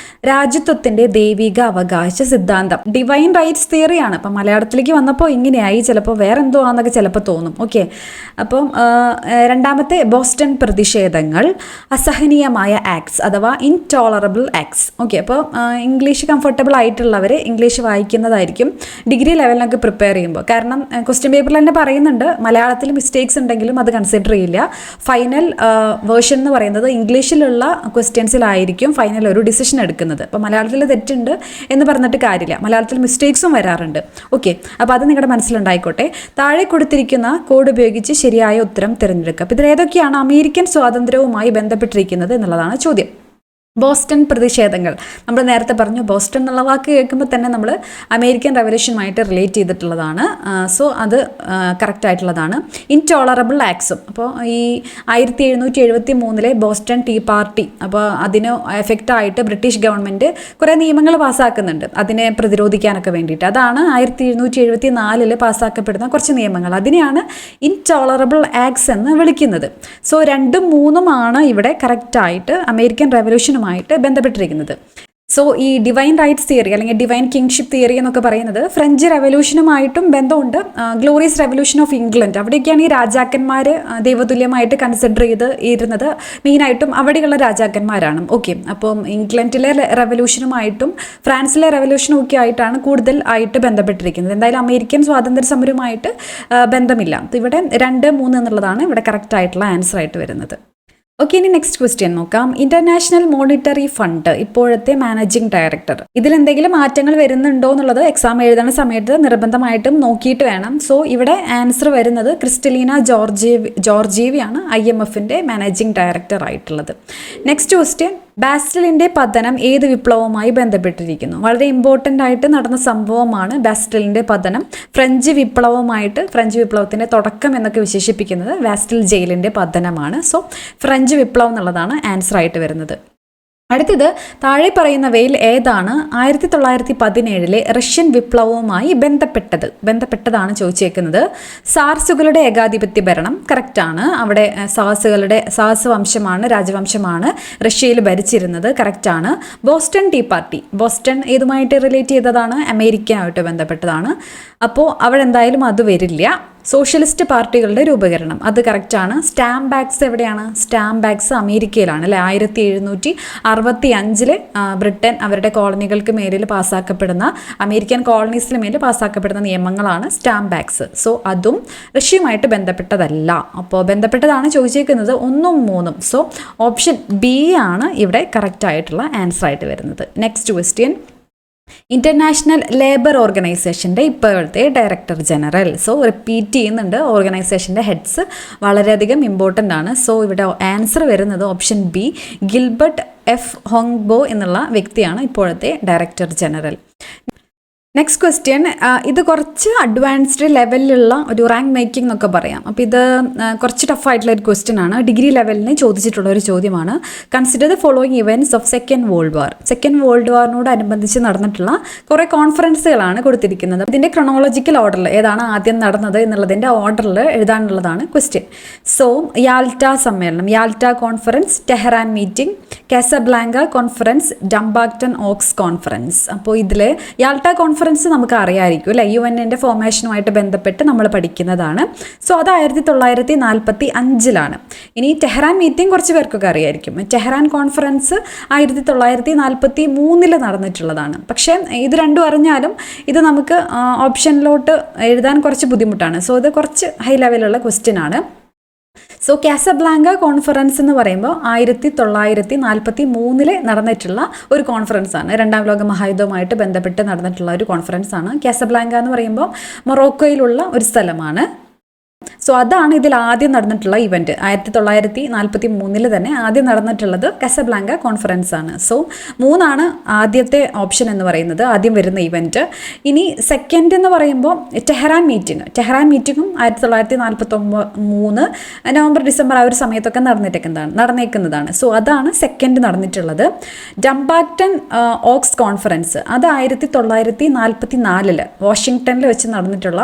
രാജ്യത്വത്തിൻ്റെ ദൈവിക അവകാശ സിദ്ധാന്തം, ഡിവൈൻ റൈറ്റ്സ് തിയറിയാണ്. അപ്പം മലയാളത്തിലേക്ക് വന്നപ്പോൾ ഇങ്ങനെയായി, ചിലപ്പോൾ വേറെ എന്തോ ആണെന്നൊക്കെ ചിലപ്പോൾ തോന്നും. ഓക്കെ, അപ്പം രണ്ടാമത്തെ ബോസ്റ്റൺ പ്രതിഷേധങ്ങൾ, അസഹനീയമായ ആക്ട്സ് അഥവാ ഇൻടോളറബിൾ ആക്ട്സ്. ഓക്കെ, അപ്പോൾ ഇംഗ്ലീഷ് കംഫർട്ടബിൾ ആയിട്ടുള്ളവർ ഇംഗ്ലീഷ് വായിക്കുന്നതായിരിക്കും ഡിഗ്രി ലെവലിനൊക്കെ പ്രിപ്പയർ ചെയ്യുമ്പോൾ. കാരണം ക്വസ്റ്റ്യൻ പേപ്പറിൽ തന്നെ പറയുന്നുണ്ട് മലയാളത്തിൽ മിസ്റ്റേക്സ് ഉണ്ടെങ്കിലും അത് കൺസിഡർ ചെയ്യില്ല. ഫൈനൽ വേർഷൻ എന്ന് പറയുന്നത് ഇംഗ്ലീഷിലുള്ള ക്വസ്റ്റ്യൻസിലായിരിക്കും ഫൈനൽ ഒരു ഡിസിഷൻ എടുക്കുന്നത്. അപ്പോൾ മലയാളത്തിൽ തെറ്റുണ്ട് എന്ന് പറഞ്ഞിട്ട് കാര്യമില്ല, മലയാളത്തിൽ മിസ്റ്റേക്സും വരാറുണ്ട്. ഓക്കെ, അപ്പോൾ അത് നിങ്ങളുടെ മനസ്സിലുണ്ടായിക്കോട്ടെ. താഴെ കൊടുത്തിരിക്കുന്ന കോഡ് ഉപയോഗിച്ച് ശരിയായ ഉത്തരം തിരഞ്ഞെടുക്കുക. അപ്പോൾ ഇതിലേതൊക്കെയാണ് അമേരിക്കൻ സ്വാതന്ത്ര്യവുമായി ബന്ധപ്പെട്ടിരിക്കുന്നത് എന്നുള്ളതാണ് ചോദ്യം. ബോസ്റ്റൺ പ്രതിഷേധങ്ങൾ, നമ്മൾ നേരത്തെ പറഞ്ഞു. ബോസ്റ്റൺ എന്നുള്ള വാക്ക് കേൾക്കുമ്പോൾ തന്നെ നമ്മൾ അമേരിക്കൻ റെവല്യൂഷനുമായിട്ട് റിലേറ്റ് ചെയ്തിട്ടുള്ളതാണ്. സോ അത് കറക്റ്റ് ആയിട്ടുള്ളതാണ്. ഇൻടോളറബിൾ ആക്ട്സും, അപ്പോൾ ഈ 1773 ബോസ്റ്റൺ ടീ പാർട്ടി, അപ്പോൾ അതിന് എഫക്റ്റായിട്ട് ബ്രിട്ടീഷ് ഗവൺമെൻറ് കുറേ നിയമങ്ങൾ പാസ്സാക്കുന്നുണ്ട് അതിനെ പ്രതിരോധിക്കാനൊക്കെ വേണ്ടിയിട്ട്. അതാണ് 1774 പാസ്സാക്കപ്പെടുന്ന കുറച്ച് നിയമങ്ങൾ. അതിനെയാണ് ഇൻടോളറബിൾ ആക്ട്സ് എന്ന് വിളിക്കുന്നത്. സോ 2ഉം 3ഉമാണ് ഇവിടെ കറക്റ്റായിട്ട് അമേരിക്കൻ റെവല്യൂഷൻ ബന്ധപ്പെട്ടിരിക്കുന്നത്. സോ ഈ ഡിവൈൻ റൈറ്റ്സ് തിയറി അല്ലെങ്കിൽ ഡിവൈൻ കിങ്ഷിപ്പ് തിയറി എന്നൊക്കെ പറയുന്നത് ഫ്രഞ്ച് റെവല്യൂഷനുമായിട്ടും ബന്ധമുണ്ട്. ഗ്ലോറിയസ് റെവല്യൂഷൻ ഓഫ് ഇംഗ്ലണ്ട്, അവിടെയൊക്കെയാണ് ഈ രാജാക്കന്മാർ ദൈവതുല്യമായിട്ട് കൺസിഡർ ചെയ്തിരുന്നത്. മെയിനായിട്ടും അവിടെയുള്ള രാജാക്കന്മാരാണ്. ഓക്കെ, അപ്പം ഇംഗ്ലണ്ടിലെ റെവല്യൂഷനുമായിട്ടും ഫ്രാൻസിലെ റെവല്യൂഷനും ഒക്കെ ആയിട്ടാണ് കൂടുതൽ ആയിട്ട് ബന്ധപ്പെട്ടിരിക്കുന്നത്. എന്തായാലും അമേരിക്കൻ സ്വാതന്ത്ര്യ സമരവുമായിട്ട് ബന്ധമില്ല. ഇവിടെ 2, 3 എന്നുള്ളതാണ് ഇവിടെ കറക്റ്റ് ആയിട്ടുള്ള ആൻസർ ആയിട്ട് വരുന്നത്. ഓക്കെ, ഇനി നെക്സ്റ്റ് ക്വസ്റ്റ്യൻ നോക്കാം. ഇന്റർനാഷണൽ മോണിറ്ററി ഫണ്ട് ഇപ്പോഴത്തെ മാനേജിംഗ് ഡയറക്ടർ, ഇതിലെന്തെങ്കിലും മാറ്റങ്ങൾ വരുന്നുണ്ടോ എന്നുള്ളത് എക്സാം എഴുതുന്ന സമയത്ത് നിർബന്ധമായിട്ടും നോക്കിയിട്ട് വേണം. സോ ഇവിടെ ആൻസർ വരുന്നത് ക്രിസ്റ്റലീന ജോർജീവിയാണ് IMFന്റെ മാനേജിംഗ് ഡയറക്ടർ ആയിട്ടുള്ളത്. നെക്സ്റ്റ് ക്വസ്റ്റ്യൻ, ബാസ്റ്റലിൻ്റെ പതനം ഏത് വിപ്ലവവുമായി ബന്ധപ്പെട്ടിരിക്കുന്നു? വളരെ ഇമ്പോർട്ടൻ്റ് ആയിട്ട് നടന്ന സംഭവമാണ് ബാസ്റ്റലിൻ്റെ പതനം. ഫ്രഞ്ച് വിപ്ലവത്തിൻ്റെ തുടക്കം എന്നൊക്കെ വിശേഷിപ്പിക്കുന്നത് ബാസ്റ്റൽ ജയിലിൻ്റെ പതനമാണ്. സോ ഫ്രഞ്ച് വിപ്ലവം എന്നുള്ളതാണ് ആൻസർ ആയിട്ട് വരുന്നത്. അടുത്തത്, താഴെ പറയുന്നവയിൽ ഏതാണ് 1917 റഷ്യൻ വിപ്ലവവുമായി ബന്ധപ്പെട്ടതാണ് ചോദിച്ചേക്കുന്നത്. സാർസുകളുടെ ഏകാധിപത്യ ഭരണം കറക്റ്റാണ്. അവിടെ സാസ് രാജവംശമാണ് റഷ്യയിൽ ഭരിച്ചിരുന്നത്, കറക്റ്റാണ്. ബോസ്റ്റൺ ടീ പാർട്ടി, ബോസ്റ്റൺ ഏതുമായിട്ട് റിലേറ്റ് ചെയ്തതാണ്? അമേരിക്കയുമായിട്ട് ബന്ധപ്പെട്ടതാണ്. അപ്പോൾ അവിടെ എന്തായാലും അത് വരില്ല. സോഷ്യലിസ്റ്റ് പാർട്ടികളുടെ രൂപീകരണം, അത് കറക്റ്റാണ്. സ്റ്റാമ്പ് ബാഗ്സ് എവിടെയാണ്? സ്റ്റാമ്പ് ബാഗ്സ് അമേരിക്കയിലാണ് അല്ലേ. 1765 ബ്രിട്ടൻ അവരുടെ കോളനികൾക്ക് മേലിൽ പാസ്സാക്കപ്പെടുന്ന, അമേരിക്കൻ കോളനീസിന് മേലിൽ പാസ്സാക്കപ്പെടുന്ന നിയമങ്ങളാണ് സ്റ്റാമ്പ് ബാഗ്സ്. സോ അതും റഷ്യയുമായിട്ട് ബന്ധപ്പെട്ടതല്ല. അപ്പോൾ ബന്ധപ്പെട്ടതാണ് ചോദിച്ചേക്കുന്നത് 1ഉം 3ഉം. സോ ഓപ്ഷൻ B ആണ് ഇവിടെ കറക്റ്റ് ആയിട്ടുള്ള ആൻസർ ആയിട്ട് വരുന്നത്. നെക്സ്റ്റ് ക്വസ്റ്റ്യൻ, ഇന്റർനാഷണൽ ലേബർ ഓർഗനൈസേഷൻ്റെ ഇപ്പോഴത്തെ ഡയറക്ടർ ജനറൽ. സോ റിപ്പീറ്റ് ചെയ്യുന്നുണ്ട്, ഓർഗനൈസേഷൻ്റെ ഹെഡ്സ് വളരെയധികം ഇമ്പോർട്ടൻ്റ് ആണ്. സോ ഇവിടെ ആൻസർ വരുന്നത് ഓപ്ഷൻ B, ഗിൽബർട്ട് F. ഹോങ്ബോ എന്നുള്ള വ്യക്തിയാണ് ഇപ്പോഴത്തെ ഡയറക്ടർ ജനറൽ. നെക്സ്റ്റ് ക്വസ്റ്റ്യൻ, ഇത് കുറച്ച് അഡ്വാൻസ്ഡ് ലെവലിലുള്ള ഒരു റാങ്ക് മേക്കിംഗ് എന്നൊക്കെ പറയാം. അപ്പോൾ ഇത് കുറച്ച് ടഫായിട്ടുള്ള ഒരു ക്വസ്റ്റ്യൻ ആണ്. ഡിഗ്രി ലെവലിന് ചോദിച്ചിട്ടുള്ള ഒരു ചോദ്യമാണ്. Consider the following events of second world war. Second world വാറിനോടനുബന്ധിച്ച് നടന്നിട്ടുള്ള കുറേ കോൺഫറൻസുകളാണ് കൊടുത്തിരിക്കുന്നത്. ഇതിൻ്റെ ക്രൊണോളജിക്കൽ ഓർഡറിൽ ഏതാണ് ആദ്യം നടന്നത് എന്നുള്ളതിൻ്റെ ഓർഡറിൽ എഴുതാനുള്ളതാണ് ക്വസ്റ്റ്യൻ. സോ യാൽട്ട സമ്മേളനം, Yalta conference, Tehran meeting, Casablanca conference, Dumbarton Oaks conference. അപ്പോൾ ഇതിൽ യാൽട്ട കോൺഫറൻസ് നമുക്ക് അറിയാമായിരിക്കും അല്ലേ, UN-ന്റെ ഫോർമേഷനുമായിട്ട് ബന്ധപ്പെട്ട് നമ്മൾ പഠിക്കുന്നതാണ്. സോ അത് 1945 ഇനി ടെഹ്റാൻ മീറ്റിംഗ് കുറച്ച് പേർക്കൊക്കെ അറിയായിരിക്കും. Tehran conference 1943 നടന്നിട്ടുള്ളതാണ്. പക്ഷേ ഇത് രണ്ടും അറിഞ്ഞാലും ഇത് നമുക്ക് ഓപ്ഷനിലോട്ട് എഴുതാൻ കുറച്ച് ബുദ്ധിമുട്ടാണ്. സോ ഇത് കുറച്ച് ഹൈ ലെവലുള്ള ക്വസ്റ്റ്യൻ ആണ്. സോ കാസബ്ലാങ്ക കോൺഫറൻസ് എന്ന് പറയുമ്പോൾ 1943 നടന്നിട്ടുള്ള ഒരു കോൺഫറൻസ് ആണ്. രണ്ടാം ലോക മഹായുദ്ധവുമായിട്ട് ബന്ധപ്പെട്ട് നടന്നിട്ടുള്ള ഒരു കോൺഫറൻസ് ആണ്. കാസബ്ലാങ്ക എന്ന് പറയുമ്പോൾ മൊറോക്കോയിലുള്ള ഒരു സ്ഥലമാണ്. സോ അതാണ് ഇതിൽ ആദ്യം നടന്നിട്ടുള്ള ഇവൻറ്റ്. 1943 തന്നെ ആദ്യം നടന്നിട്ടുള്ളത് കാസബ്ലാങ്ക കോൺഫറൻസ് ആണ്. സോ 3 ആദ്യത്തെ ഓപ്ഷൻ എന്ന് പറയുന്നത്, ആദ്യം വരുന്ന ഇവൻറ്റ്. ഇനി സെക്കൻഡ് എന്ന് പറയുമ്പോൾ ടെഹ്റാൻ മീറ്റിംഗ്. ടെഹ്റാൻ മീറ്റിങ്ങും 1943 നവംബർ ഡിസംബർ ആ ഒരു സമയത്തൊക്കെ നടന്നേക്കുന്നതാണ്. സോ അതാണ് സെക്കൻഡ് നടന്നിട്ടുള്ളത്. ഡംബാക്ടൺ ഓക്സ് കോൺഫറൻസ് അത് 1944 വാഷിങ്ടണിൽ വെച്ച് നടന്നിട്ടുള്ള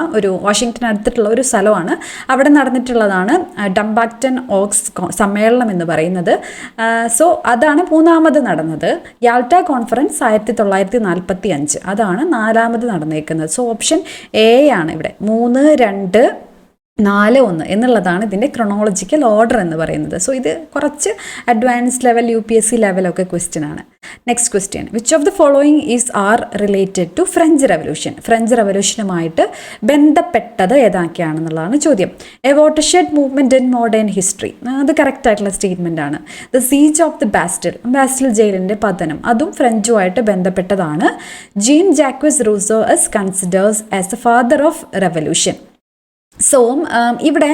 വാഷിങ്ടൺ അടുത്തിട്ടുള്ള ഒരു സ്ഥലമാണ്. അവിടെ നടന്നിട്ടുള്ളതാണ് ഡംബാക്ടൺ ഓക്സ് സമ്മേളനം എന്ന് പറയുന്നത്. സോ അതാണ് 3 നടന്നത്. യാൽട്ട കോൺഫറൻസ് 1945 അതാണ് 4 നടന്നേക്കുന്നത്. സോ ഓപ്ഷൻ എ ആണ് ഇവിടെ. 3, 2, 4, 1 എന്നുള്ളതാണ് ഇതിൻ്റെ ക്രൊണോളജിക്കൽ ഓർഡർ എന്ന് പറയുന്നത്. സോ ഇത് കുറച്ച് അഡ്വാൻസ് ലെവൽ UPSC ലെവലൊക്കെ ക്വസ്റ്റ്യൻ ആണ്. Next question, which of the following are related to French revolution. French റെവല്യൂഷനുമായിട്ട് ബന്ധപ്പെട്ടത് ഏതൊക്കെയാണെന്നുള്ളതാണ് ചോദ്യം. A watershed movement in modern history, അത് കറക്റ്റ് ആയിട്ടുള്ള സ്റ്റേറ്റ്മെൻ്റ് ആണ്. The siege of the Bastille ജയിലിൻ്റെ പതനം, അതും ഫ്രഞ്ചുമായിട്ട് ബന്ധപ്പെട്ടതാണ്. Jean Jacques Rousseau is considers as the father of revolution. So ഇവിടെ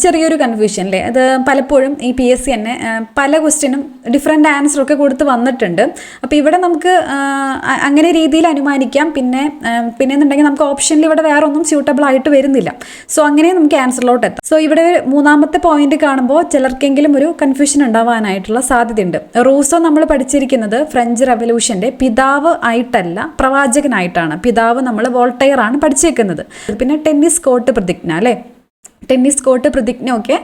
ചെറിയൊരു കൺഫ്യൂഷൻ അല്ലേ, അത് പലപ്പോഴും ഈ PSC തന്നെ പല ക്വസ്റ്റ്യനും ഡിഫറെൻ്റ് ആൻസറൊക്കെ കൊടുത്ത് വന്നിട്ടുണ്ട്. അപ്പോൾ ഇവിടെ നമുക്ക് അങ്ങനെ രീതിയിൽ അനുമാനിക്കാം. പിന്നെന്നുണ്ടെങ്കിൽ നമുക്ക് ഓപ്ഷനിൽ ഇവിടെ വേറെ ഒന്നും സ്യൂട്ടബിൾ ആയിട്ട് വരുന്നില്ല. സോ അങ്ങനെ നമുക്ക് ആൻസറിലോട്ട് എത്താം. സോ ഇവിടെ 3ാമത്തെ പോയിന്റ് കാണുമ്പോൾ ചിലർക്കെങ്കിലും ഒരു കൺഫ്യൂഷൻ ഉണ്ടാവാനായിട്ടുള്ള സാധ്യതയുണ്ട്. റൂസോ നമ്മൾ പഠിച്ചിരിക്കുന്നത് ഫ്രഞ്ച് റെവല്യൂഷൻ്റെ പിതാവ് ആയിട്ടല്ല, പ്രവാചകനായിട്ടാണ്. പിതാവ് നമ്മൾ വോൾട്ടയർ ആണ് പഠിച്ചേക്കുന്നത്. പിന്നെ ടെന്നീസ് കോർട്ട് പ്രതിജ്ഞ അല്ലേ, ടെന്നീസ് കോർട്ട് പ്രതിജ്ഞയൊക്കെ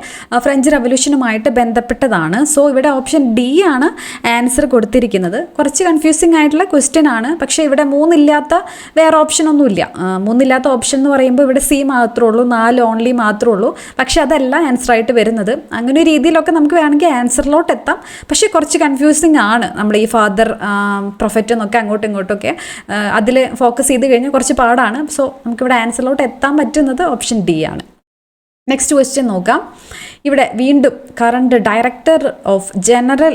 ഫ്രഞ്ച് റെവല്യൂഷനുമായിട്ട് ബന്ധപ്പെട്ടതാണ്. സോ ഇവിടെ ഓപ്ഷൻ ഡി ആണ് ആൻസർ കൊടുത്തിരിക്കുന്നത്. കുറച്ച് കൺഫ്യൂസിങ് ആയിട്ടുള്ള ക്വസ്റ്റ്യൻ ആണ്. പക്ഷേ ഇവിടെ 3 ഇല്ലാത്ത വേറെ ഓപ്ഷൻ ഒന്നുമില്ല. 3 ഇല്ലാത്ത ഓപ്ഷൻ എന്ന് പറയുമ്പോൾ ഇവിടെ C മാത്രമേ ഉള്ളൂ, 4 ഓൺലി മാത്രമേ ഉള്ളൂ. പക്ഷേ അതല്ല ആൻസർ ആയിട്ട് വരുന്നത്. അങ്ങനെ ഒരു രീതിയിലൊക്കെ നമുക്ക് വേണമെങ്കിൽ ആൻസറിലോട്ട് എത്താം. പക്ഷേ കുറച്ച് കൺഫ്യൂസിങ് ആണ്. നമ്മൾ ഈ ഫാദർ പ്രൊഫറ്റ് എന്നൊക്കെ അങ്ങോട്ടും ഇങ്ങോട്ടൊക്കെ അതിൽ ഫോക്കസ് ചെയ്ത് കഴിഞ്ഞാൽ കുറച്ച് പാടാണ്. സോ നമുക്കിവിടെ ആൻസറിലോട്ട് എത്താൻ പറ്റുന്നത് ഓപ്ഷൻ ഡി ആണ്. നെക്സ്റ്റ് ക്വസ്റ്റ്യൻ നോക്കാം. ഇവിടെ വീണ്ടും current director general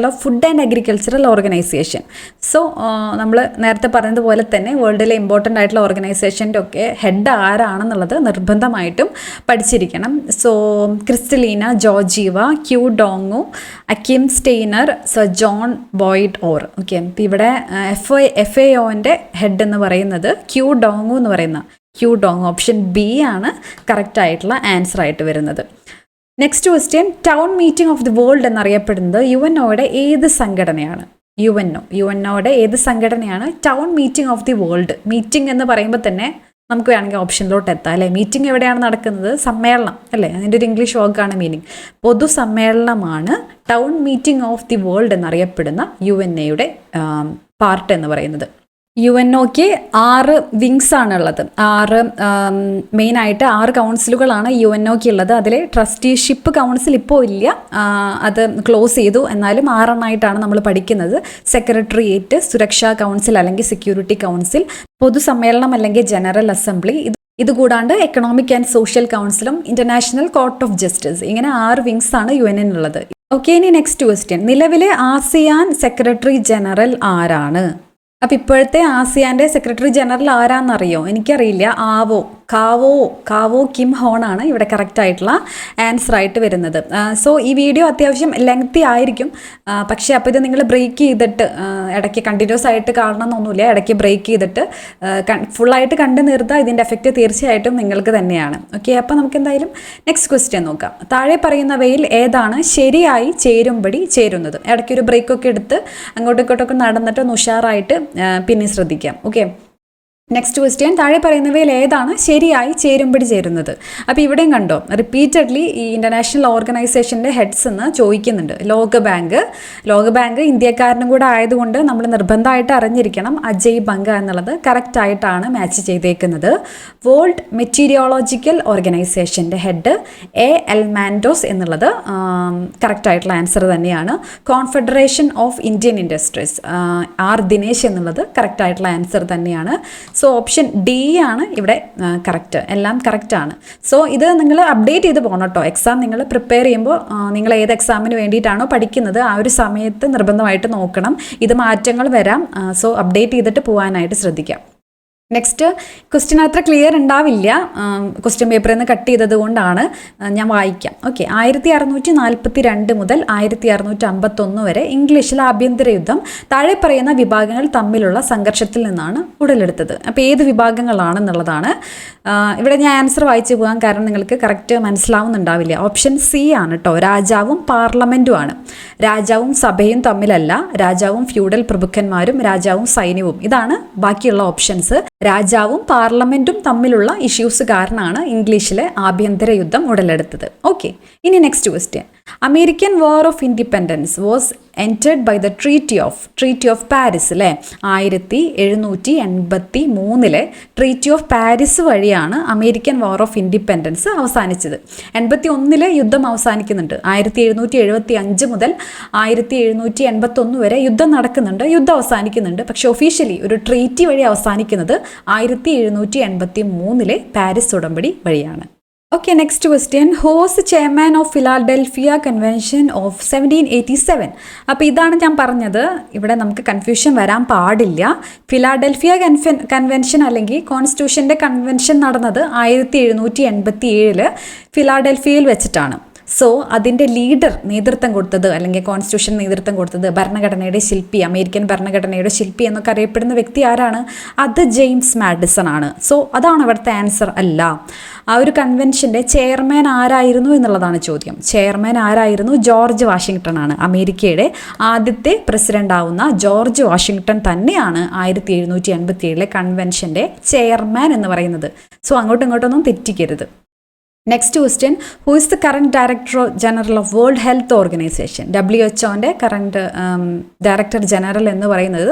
of food and agricultural organisation. So നമ്മൾ നേരത്തെ പറഞ്ഞതുപോലെ തന്നെ വേൾഡിലെ ഇമ്പോർട്ടൻ്റ് ആയിട്ടുള്ള ഓർഗനൈസേഷൻ്റെ ഒക്കെ ഹെഡ് ആരാണെന്നുള്ളത് നിർബന്ധമായിട്ടും പഠിച്ചിരിക്കണം. So Kristalina Georgieva, Qu Dongyu, Achim Steiner, sir John Boyd Orr. Okay, അപ്പോൾ ഇവിടെ FAOൻ്റെ ഹെഡ് എന്ന് പറയുന്നത് ക്യൂ ഡോങ്ങു എന്ന് പറയുന്ന ഓപ്ഷൻ ബി ആണ് കറക്റ്റ് ആയിട്ടുള്ള ആൻസർ ആയിട്ട് വരുന്നത്. Next question, town meeting of the world എന്നറിയപ്പെടുന്നത് UNOയുടെ ഏത് സംഘടനയാണ്? UNOയുടെ ഏത് സംഘടനയാണ് town meeting of the world? Meeting എന്ന് പറയുമ്പോൾ തന്നെ നമുക്ക് വേണമെങ്കിൽ ഓപ്ഷനിലോട്ട് എത്താം അല്ലേ. മീറ്റിംഗ് എവിടെയാണ് നടക്കുന്നത്? സമ്മേളനം അല്ലേ, അതിൻ്റെ ഒരു ഇംഗ്ലീഷ് വാക്കാണ് മീനിങ്. പൊതുസമ്മേളനമാണ് town meeting of the world എന്നറിയപ്പെടുന്ന UNOയുടെ പാർട്ട് എന്ന് പറയുന്നത്. UNOക്ക് 6 വിങ്സ് ആണുള്ളത്. 6 മെയിനായിട്ട് 6 കൗൺസിലുകളാണ് UNOക്ക് ഉള്ളത്. അതിൽ ട്രസ്റ്റിഷിപ്പ് കൗൺസിൽ ഇപ്പോൾ ഇല്ല, അത് ക്ലോസ് ചെയ്തു. എന്നാലും 6 എണ്ണമായിട്ടാണ് നമ്മൾ പഠിക്കുന്നത്. സെക്രട്ടേറിയറ്റ്, സുരക്ഷാ കൗൺസിൽ അല്ലെങ്കിൽ സെക്യൂരിറ്റി കൗൺസിൽ, പൊതുസമ്മേളനം അല്ലെങ്കിൽ ജനറൽ അസംബ്ലി, ഇതുകൂടാണ്ട് എക്കണോമിക് ആൻഡ് സോഷ്യൽ കൗൺസിലും ഇന്റർനാഷണൽ കോർട്ട് ഓഫ് ജസ്റ്റിസ്. ഇങ്ങനെ 6 വിങ്സ് ആണ് UN-നുള്ളത്. ഓക്കെ, ഇനി നെക്സ്റ്റ് ക്വസ്റ്റ്യൻ, നിലവിലെ ASEAN സെക്രട്ടറി ജനറൽ ആരാണ്? അപ്പോൾ ഇപ്പോഴത്തെ ASEAൻ്റെ സെക്രട്ടറി ജനറൽ ആരാന്നറിയോ? എനിക്കറിയില്ല. കാവോ കിം ഹോൺ ആണ് ഇവിടെ കറക്റ്റ് ആയിട്ടുള്ള ആൻസർ ആയിട്ട് വരുന്നത്. സോ ഈ വീഡിയോ അത്യാവശ്യം ലെങ്തി ആയിരിക്കും, പക്ഷേ അപ്പോൾ ഇത് നിങ്ങൾ ബ്രേക്ക് ചെയ്തിട്ട് ഇടയ്ക്ക് കണ്ടിന്യൂസ് ആയിട്ട് കാണണമെന്നൊന്നുമില്ല, ഇടയ്ക്ക് ബ്രേക്ക് ചെയ്തിട്ട് ഫുള്ളായിട്ട് കണ്ടു നിർത്താം. ഇതിൻ്റെ എഫക്റ്റ് തീർച്ചയായിട്ടും നിങ്ങൾക്ക് തന്നെയാണ്. ഓക്കെ, അപ്പോൾ നമുക്ക് എന്തായാലും നെക്സ്റ്റ് ക്വസ്റ്റ്യൻ നോക്കാം. താഴെ പറയുന്നവയിൽ ഏതാണ് ശരിയായി ചേരുംപടി ചേരുന്നത്? ഇടയ്ക്കൊരു ബ്രേക്കൊക്കെ എടുത്ത് അങ്ങോട്ടും ഇങ്ങോട്ടൊക്കെ നടന്നിട്ട് ഒന്ന് ഉഷാറായിട്ട് പിന്നെ ശ്രദ്ധിക്കാം. ഓക്കെ, നെക്സ്റ്റ് ക്വസ്റ്റ്യൻ, താഴെ പറയുന്നവയിൽ ഏതാണ് ശരിയായി ചേരുംപടി ചേരുന്നത്? അപ്പോൾ ഇവിടെയും കണ്ടോ, റിപ്പീറ്റഡ്ലി ഈ ഇൻ്റർനാഷണൽ ഓർഗനൈസേഷൻ്റെ ഹെഡ്സ് എന്ന് ചോദിക്കുന്നുണ്ട്. ലോകബാങ്ക് ഇന്ത്യക്കാരനും കൂടെ ആയതുകൊണ്ട് നമ്മൾ നിർബന്ധമായിട്ട് അറിഞ്ഞിരിക്കണം. അജയ് ബംഗ എന്നുള്ളത് കറക്റ്റായിട്ടാണ് മാച്ച് ചെയ്തേക്കുന്നത്. വേൾഡ് മെറ്റീരിയോളജിക്കൽ ഓർഗനൈസേഷൻ്റെ ഹെഡ് എൽ മാൻഡോസ് എന്നുള്ളത് കറക്റ്റായിട്ടുള്ള ആൻസർ തന്നെയാണ്. Confederation of Indian industries R Dinesh എന്നുള്ളത് കറക്റ്റായിട്ടുള്ള ആൻസർ തന്നെയാണ്. സോ ഓപ്ഷൻ ഡി ആണ് ഇവിടെ കറക്റ്റ്, എല്ലാം കറക്റ്റാണ്. സോ ഇത് നിങ്ങൾ അപ്ഡേറ്റ് ചെയ്ത് പോകണം കേട്ടോ. എക്സാം നിങ്ങൾ പ്രിപ്പയർ ചെയ്യുമ്പോൾ നിങ്ങൾ ഏത് എക്സാമിന് വേണ്ടിയിട്ടാണോ പഠിക്കുന്നത് ആ ഒരു സമയത്ത് നിർബന്ധമായിട്ട് നോക്കണം. ഇത് മാറ്റങ്ങൾ വരാം. സോ അപ്ഡേറ്റ് ചെയ്തിട്ട് പോകാനായിട്ട് ശ്രദ്ധിക്കാം. നെക്സ്റ്റ് ക്വസ്റ്റ്യൻ അത്ര ക്ലിയർ ഉണ്ടാവില്ല, ക്വസ്റ്റ്യൻ പേപ്പറിൽ നിന്ന് കട്ട് ചെയ്തത് കൊണ്ടാണ്. ഞാൻ വായിക്കാം. ഓക്കെ, 1642 മുതൽ 1651 വരെ ഇംഗ്ലീഷിൽ ആഭ്യന്തര യുദ്ധം താഴെ പറയുന്ന വിഭാഗങ്ങൾ തമ്മിലുള്ള സംഘർഷത്തിൽ നിന്നാണ് ഉടലെടുത്തത്. അപ്പോൾ ഏത് വിഭാഗങ്ങളാണെന്നുള്ളതാണ് ഇവിടെ ഞാൻ ആൻസർ വായിച്ചു പോകാൻ കാരണം നിങ്ങൾക്ക് കറക്റ്റ് മനസ്സിലാവുന്നുണ്ടാവില്ല. ഓപ്ഷൻ സി ആണ് കേട്ടോ, രാജാവും പാർലമെൻറ്റുമാണ്. രാജാവും സഭയും തമ്മിലല്ല, രാജാവും ഫ്യൂഡൽ പ്രഭുക്കന്മാരും രാജാവും സൈന്യവും, ഇതാണ് ബാക്കിയുള്ള ഓപ്ഷൻസ്. രാജാവും പാർലമെൻറ്റും തമ്മിലുള്ള ഇഷ്യൂസ് കാരണമാണ് ഇംഗ്ലീഷിലെ ആഭ്യന്തര യുദ്ധം ഉടലെടുത്തത്. ഓക്കെ, ഇനി next question. American war of independence was entered by the treaty of Paris അല്ലേ? 1783 ട്രീറ്റി ഓഫ് പാരീസ് വഴിയാണ് അമേരിക്കൻ വാർ ഓഫ് ഇൻഡിപെൻഡൻസ് അവസാനിച്ചത്. 81 യുദ്ധം അവസാനിക്കുന്നുണ്ട്. 1775 മുതൽ 1781 വരെ യുദ്ധം നടക്കുന്നുണ്ട്, യുദ്ധം അവസാനിക്കുന്നുണ്ട്. പക്ഷെ ഒഫീഷ്യലി ഒരു ട്രീറ്റി വഴി അവസാനിക്കുന്നത് 1783 പാരീസ് ഉടമ്പടി വഴിയാണ്. Okay, next question. Who was chairman of Philadelphia convention of 1787? അപ്പോൾ ഇതാണ് ഞാൻ പറഞ്ഞത്, ഇവിടെ നമുക്ക് കൺഫ്യൂഷൻ വരാൻ പാടില്ല. ഫിലാഡൽഫിയ കൺവെൻഷൻ അല്ലെങ്കിൽ കോൺസ്റ്റിറ്റ്യൂഷൻ്റെ കൺവെൻഷൻ നടന്നത് 1787 ഫിലാഡൽഫിയയിൽ വെച്ചിട്ടാണ്. സോ അതിൻ്റെ നേതൃത്വം കൊടുത്തത് അല്ലെങ്കിൽ കോൺസ്റ്റിറ്റ്യൂഷൻ നേതൃത്വം കൊടുത്തത് ഭരണഘടനയുടെ ശില്പി, അമേരിക്കൻ ഭരണഘടനയുടെ ശില്പി എന്നൊക്കെ അറിയപ്പെടുന്ന വ്യക്തി ആരാണ്? അത് ജെയിംസ് മാഡിസൺ ആണ്. സോ അതാണ് ഇവിടുത്തെ ആൻസർ അല്ല. ആ ഒരു കൺവെൻഷൻ്റെ ചെയർമാൻ ആരായിരുന്നു എന്നുള്ളതാണ് ചോദ്യം. ചെയർമാൻ ആരായിരുന്നു? ജോർജ് വാഷിങ്ടൺ ആണ്. അമേരിക്കയുടെ ആദ്യത്തെ പ്രസിഡന്റ് ആവുന്ന ജോർജ് വാഷിങ്ടൺ തന്നെയാണ് 1787 കൺവെൻഷൻ്റെ ചെയർമാൻ എന്ന് പറയുന്നത്. സോ അങ്ങോട്ടും ഇങ്ങോട്ടൊന്നും തെറ്റിക്കരുത്. Next question. Who is the current director general of world health organisation? WHO current director general എന്ന് പറയുന്നത്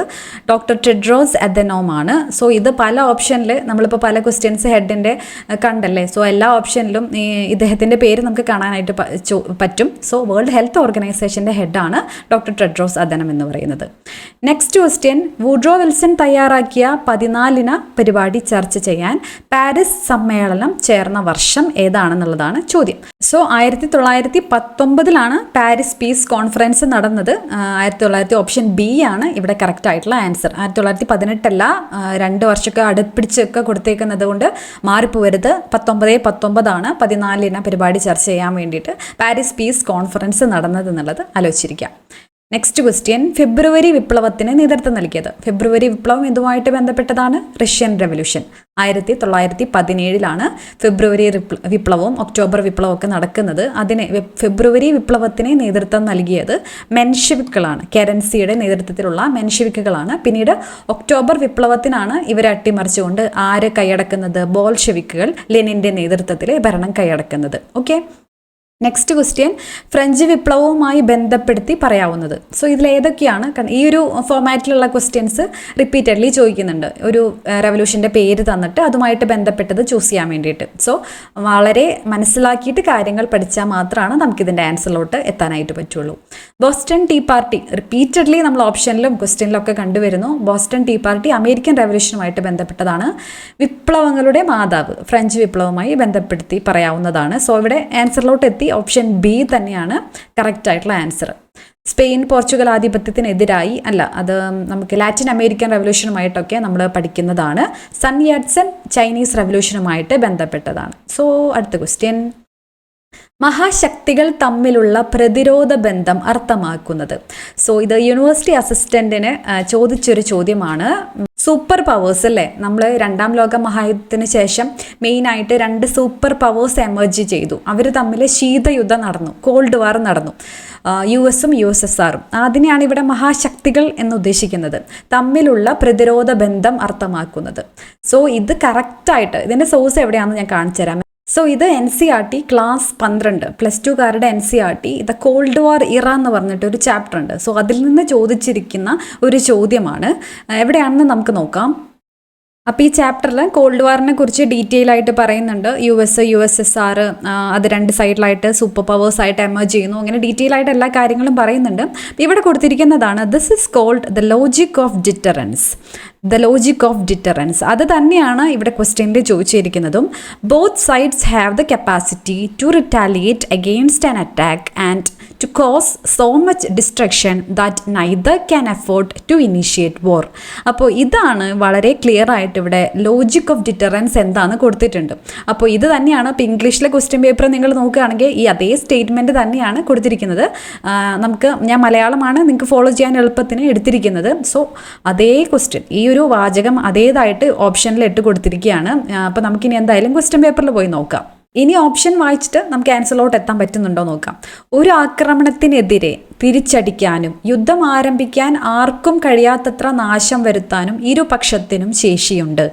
ഡോക്ടർ ടെഡ്രോസ് അദനോം ആണ്. സോ ഇത് പല ഓപ്ഷനിൽ നമ്മളിപ്പോൾ പല ക്വസ്റ്റ്യൻസ് ഹെഡിൻ്റെ കണ്ടല്ലേ. സോ എല്ലാ ഓപ്ഷനിലും ഇദ്ദേഹത്തിൻ്റെ പേര് നമുക്ക് കാണാനായിട്ട് പറ്റും. സോ വേൾഡ് ഹെൽത്ത് ഓർഗനൈസേഷൻ്റെ ഹെഡാണ് ഡോക്ടർ ടെഡ്രോസ് അദനം എന്ന് പറയുന്നത്. Next question. വുഡ്രോ വിൽസൺ തയ്യാറാക്കിയ 14 പരിപാടി ചർച്ച ചെയ്യാൻ പാരീസ് സമ്മേളനം ചേർന്ന വർഷം ഏതാണെന്നുള്ളതാണ് ചോദ്യം. സോ 1919 പാരീസ് പീസ് കോൺഫറൻസ് നടന്നത്. 1900 ഓപ്ഷൻ ബി ആണ് ഇവിടെ കറക്റ്റ് ആയിട്ടുള്ള ആൻസർ. 1918 2 വർഷമൊക്കെ അടുപ്പിടിച്ചൊക്കെ കൊടുത്തേക്കുന്നത് കൊണ്ട് മാറിപ്പോവരുത്. 1919 14 പരിപാടി ചർച്ച ചെയ്യാൻ വേണ്ടിയിട്ട് പാരീസ് പീസ് കോൺഫറൻസ് നടന്നത് എന്നുള്ളത് ആലോചിച്ചിരിക്കാം. Next question. ഫെബ്രുവരി വിപ്ലവത്തിന് നേതൃത്വം നൽകിയത്? ഫെബ്രുവരി വിപ്ലവം ഇതുമായിട്ട് ബന്ധപ്പെട്ടതാണ് റഷ്യൻ റെവല്യൂഷൻ. 1917 ഫെബ്രുവരി വിപ്ലവവും ഒക്ടോബർ വിപ്ലവവും ഒക്കെ നടക്കുന്നത്. അതിന് ഫെബ്രുവരി വിപ്ലവത്തിന് നേതൃത്വം നൽകിയത് മെൻഷെവിക്കുകളാണ്. കെരൻസിയുടെ നേതൃത്വത്തിലുള്ള മെൻഷെവിക്കുകളാണ്. പിന്നീട് ഒക്ടോബർ വിപ്ലവത്തിനാണ് ഇവരെ അട്ടിമറിച്ചുകൊണ്ട് ആര് കൈയടക്കുന്നത്? ബോൾഷെവിക്കുകൾ ലെനിൻ്റെ നേതൃത്വത്തിൽ ഭരണം കൈയടക്കുന്നത്. Okay, next question. ഫ്രഞ്ച് വിപ്ലവവുമായി ബന്ധപ്പെടുത്തി പറയാവുന്നത്? സോ ഇതിലേതൊക്കെയാണ്? ഈ ഒരു ഫോമാറ്റിലുള്ള ക്വസ്റ്റ്യൻസ് റിപ്പീറ്റഡ്ലി ചോദിക്കുന്നുണ്ട്. ഒരു റെവല്യൂഷൻ്റെ പേര് തന്നിട്ട് അതുമായിട്ട് ബന്ധപ്പെട്ടത് ചൂസ് ചെയ്യാൻ വേണ്ടിയിട്ട്. സോ വളരെ മനസ്സിലാക്കിയിട്ട് കാര്യങ്ങൾ പഠിച്ചാൽ മാത്രമാണ് നമുക്കിതിൻ്റെ ആൻസറിലോട്ട് എത്താനായിട്ട് പറ്റുള്ളൂ. ബോസ്റ്റൺ ടീ പാർട്ടി റിപ്പീറ്റഡ്ലി നമ്മൾ ഓപ്ഷനിലും ക്വസ്റ്റ്യനിലൊക്കെ കണ്ടുവരുന്നു. ബോസ്റ്റൺ ടീ പാർട്ടി അമേരിക്കൻ റെവല്യൂഷനുമായിട്ട് ബന്ധപ്പെട്ടതാണ്. വിപ്ലവങ്ങളുടെ മാതാവ് ഫ്രഞ്ച് വിപ്ലവവുമായി ബന്ധപ്പെടുത്തി പറയാവുന്നതാണ്. സോ ഇവിടെ ആൻസറിലോട്ട് എത്തി. ഓപ്ഷൻ ബി തന്നെയാണ് കറക്റ്റ് ആയിട്ടുള്ള ആൻസർ. സ്പെയിൻ പോർച്ചുഗൽ ആധിപത്യത്തിനെതിരായി അല്ല, അത് നമുക്ക് ലാറ്റിൻ അമേരിക്കൻ റെവല്യൂഷനുമായിട്ടൊക്കെ നമ്മൾ പഠിക്കുന്നതാണ്. സൺ യാറ്റ്സൺ ചൈനീസ് റെവല്യൂഷനുമായിട്ട് ബന്ധപ്പെട്ടതാണ്. സോ അടുത്ത ക്വസ്റ്റ്യൻ, മഹാശക്തികൾ തമ്മിലുള്ള പ്രതിരോധ ബന്ധം അർത്ഥമാക്കുന്നത്. സോ ഇത് യൂണിവേഴ്സിറ്റി അസിസ്റ്റന്റിന് ചോദിച്ചൊരു ചോദ്യമാണ്. സൂപ്പർ പവേഴ്സ് അല്ലേ, നമ്മൾ രണ്ടാം ലോക മഹായുദ്ധത്തിന് ശേഷം മെയിനായിട്ട് 2 സൂപ്പർ പവേഴ്സ് എമർജ് ചെയ്തു. അവർ തമ്മിൽ ശീതയുദ്ധം നടന്നു, കോൾഡ് വാർ നടന്നു, US-ഉം USSR-ഉം. അതിനെയാണ് ഇവിടെ മഹാശക്തികൾ എന്ന് ഉദ്ദേശിക്കുന്നത്, തമ്മിലുള്ള പ്രതിരോധ ബന്ധം അർത്ഥമാക്കുന്നത്. സോ ഇത് കറക്റ്റായിട്ട് ഇതിൻ്റെ സോഴ്സ് എവിടെയാണെന്ന് ഞാൻ കാണിച്ചു തരാം. സോ ഇത് NCERT ക്ലാസ് 12 +2കാരുടെ NCERT ഇത് കോൾഡ് വാർ ഇറ എന്ന് പറഞ്ഞിട്ട് ഒരു ചാപ്റ്റർ ഉണ്ട്. സോ അതിൽ നിന്ന് ചോദിച്ചിരിക്കുന്ന ഒരു ചോദ്യമാണ്. എവിടെയാണെന്ന് നമുക്ക് നോക്കാം. അപ്പോൾ ഈ ചാപ്റ്ററിൽ കോൾഡ് വാറിനെ കുറിച്ച് ഡീറ്റെയിൽ ആയിട്ട് പറയുന്നുണ്ട്. US, USSR അത് 2 സൈഡിലായിട്ട് സൂപ്പർ പവേഴ്സ് ആയിട്ട് എമർജ് ചെയ്യുന്നു, അങ്ങനെ ഡീറ്റെയിൽ ആയിട്ട് എല്ലാ കാര്യങ്ങളും പറയുന്നുണ്ട്. ഇവിടെ കൊടുത്തിരിക്കുന്നതാണ് this is called the logic of deterrence. The logic of deterrence അത് തന്നെയാണ് ഇവിടെ ക്വസ്റ്റ്യനിൽ ചോദിച്ചിരിക്കുന്നതും. Both sides have the capacity to retaliate against an attack and to cause so much destruction that neither can afford to initiate war. അപ്പോൾ ഇതാണ് വളരെ clear ആയിട്ട് ഇവിടെ ലോജിക് ഓഫ് ഡിറ്ററൻസ് എന്താണെന്ന് കൊടുത്തിട്ടുണ്ട്. അപ്പോൾ ഇത് തന്നെയാണ് ഇപ്പോൾ ഇംഗ്ലീഷിലെ ക്വസ്റ്റ്യൻ പേപ്പർ നിങ്ങൾ നോക്കുകയാണെങ്കിൽ ഈ അതേ സ്റ്റേറ്റ്മെൻറ്റ് തന്നെയാണ് കൊടുത്തിരിക്കുന്നത്. ഞാൻ മലയാളമാണ് നിങ്ങൾക്ക് ഫോളോ ചെയ്യാൻ എളുപ്പത്തിന് എടുത്തിരിക്കുന്നത്. സോ അതേ ക്വസ്റ്റ്യൻ, ഈ ഒരു വാചകം അതേതായിട്ട് ഓപ്ഷനിൽ ഇട്ട് കൊടുത്തിരിക്കുകയാണ്. അപ്പോൾ നമുക്കിനി എന്തായാലും ക്വസ്റ്റ്യൻ പേപ്പറിൽ പോയി നോക്കാം. ഇനി ഓപ്ഷൻ വായിച്ചിട്ട് നമുക്ക് ആൻസറിലോട്ട് എത്താൻ പറ്റുന്നുണ്ടോ നോക്കാം. ഒരു ആക്രമണത്തിനെതിരെ തിരിച്ചടിക്കാനും യുദ്ധം ആരംഭിക്കാൻ ആർക്കും കഴിയാത്തത്ര നാശം വരുത്താനും ഇരുപക്ഷത്തിനും ശേഷിയുണ്ട്.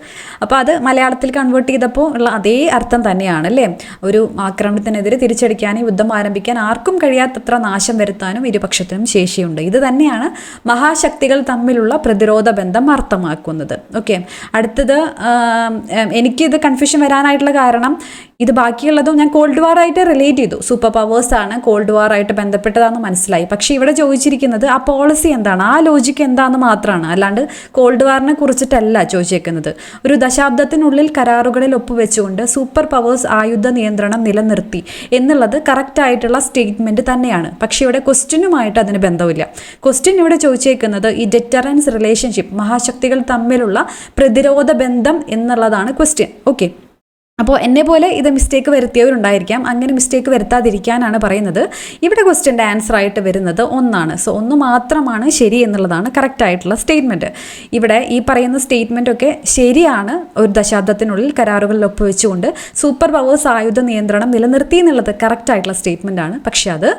അപ്പോൾ അത് മലയാളത്തിൽ കൺവേർട്ട് ചെയ്തപ്പോൾ ഉള്ള അതേ അർത്ഥം തന്നെയാണ് അല്ലേ. ഒരു ആക്രമണത്തിനെതിരെ തിരിച്ചടിക്കാനും യുദ്ധം ആരംഭിക്കാൻ ആർക്കും കഴിയാത്തത്ര നാശം വരുത്താനും ഇരുപക്ഷത്തിനും ശേഷിയുണ്ട്. ഇത് തന്നെയാണ് മഹാശക്തികൾ തമ്മിലുള്ള പ്രതിരോധ ബന്ധം അർത്ഥമാക്കുന്നത്. ഓക്കെ, അടുത്തത് എനിക്കിത് കൺഫ്യൂഷൻ വരാനായിട്ടുള്ള കാരണം ഇത് ബാക്കിയുള്ളതും ഞാൻ കോൾഡ് വാർ ആയിട്ട് റിലേറ്റ് ചെയ്തു. സൂപ്പർ പവേഴ്സ് ആണ് കോൾഡ് വാർ ആയിട്ട് ബന്ധപ്പെട്ടതാണെന്ന് മനസ്സിലായി. പക്ഷേ ഇവിടെ ചോദിച്ചിരിക്കുന്നത് ആ പോളിസി എന്താണ്, ആ ലോജിക്ക് എന്താണെന്ന് മാത്രമാണ്, അല്ലാണ്ട് കോൾഡ് വാറിനെ കുറിച്ചിട്ടല്ല ചോദിച്ചേക്കുന്നത്. ഒരു ദശാബ്ദത്തിനുള്ളിൽ കരാറുകളിൽ ഒപ്പുവെച്ചുകൊണ്ട് സൂപ്പർ പവേഴ്സ് ആയുധ നിയന്ത്രണം നിലനിർത്തി എന്നുള്ളത് കറക്റ്റായിട്ടുള്ള സ്റ്റേറ്റ്മെൻറ്റ് തന്നെയാണ്. പക്ഷേ ഇവിടെ ക്വസ്റ്റ്യനുമായിട്ട് അതിന് ബന്ധമില്ല. ക്വസ്റ്റ്യൻ ഇവിടെ ചോദിച്ചേക്കുന്നത് ഈ ഡെറ്ററൻസ് റിലേഷൻഷിപ്പ്, മഹാശക്തികൾ തമ്മിലുള്ള പ്രതിരോധ ബന്ധം എന്നുള്ളതാണ് ക്വസ്റ്റ്യൻ. ഓക്കെ, അപ്പോൾ എന്നെ പോലെ ഇത് മിസ്റ്റേക്ക് വരുത്തിയവരുണ്ടായിരിക്കാം. അങ്ങനെ മിസ്റ്റേക്ക് വരുത്താതിരിക്കാനാണ് പറയുന്നത്. ഇവിടെ ക്വസ്റ്റ്യൻ്റെ ആൻസർ ആയിട്ട് വരുന്നത് 1 സോ 1 മാത്രമാണ് ശരി എന്നുള്ളതാണ് കറക്റ്റായിട്ടുള്ള സ്റ്റേറ്റ്മെൻറ്റ്. ഇവിടെ ഈ പറയുന്ന സ്റ്റേറ്റ്മെൻറ്റൊക്കെ ശരിയാണ്. ഒരു ദശാബ്ദത്തിനുള്ളിൽ കരാറുകളിൽ ഒപ്പുവെച്ചുകൊണ്ട് സൂപ്പർ പവേഴ്സ് ആയുധ നിയന്ത്രണം നിലനിർത്തി എന്നുള്ളത് കറക്റ്റായിട്ടുള്ള സ്റ്റേറ്റ്മെൻറ്റാണ്. പക്ഷേ അത്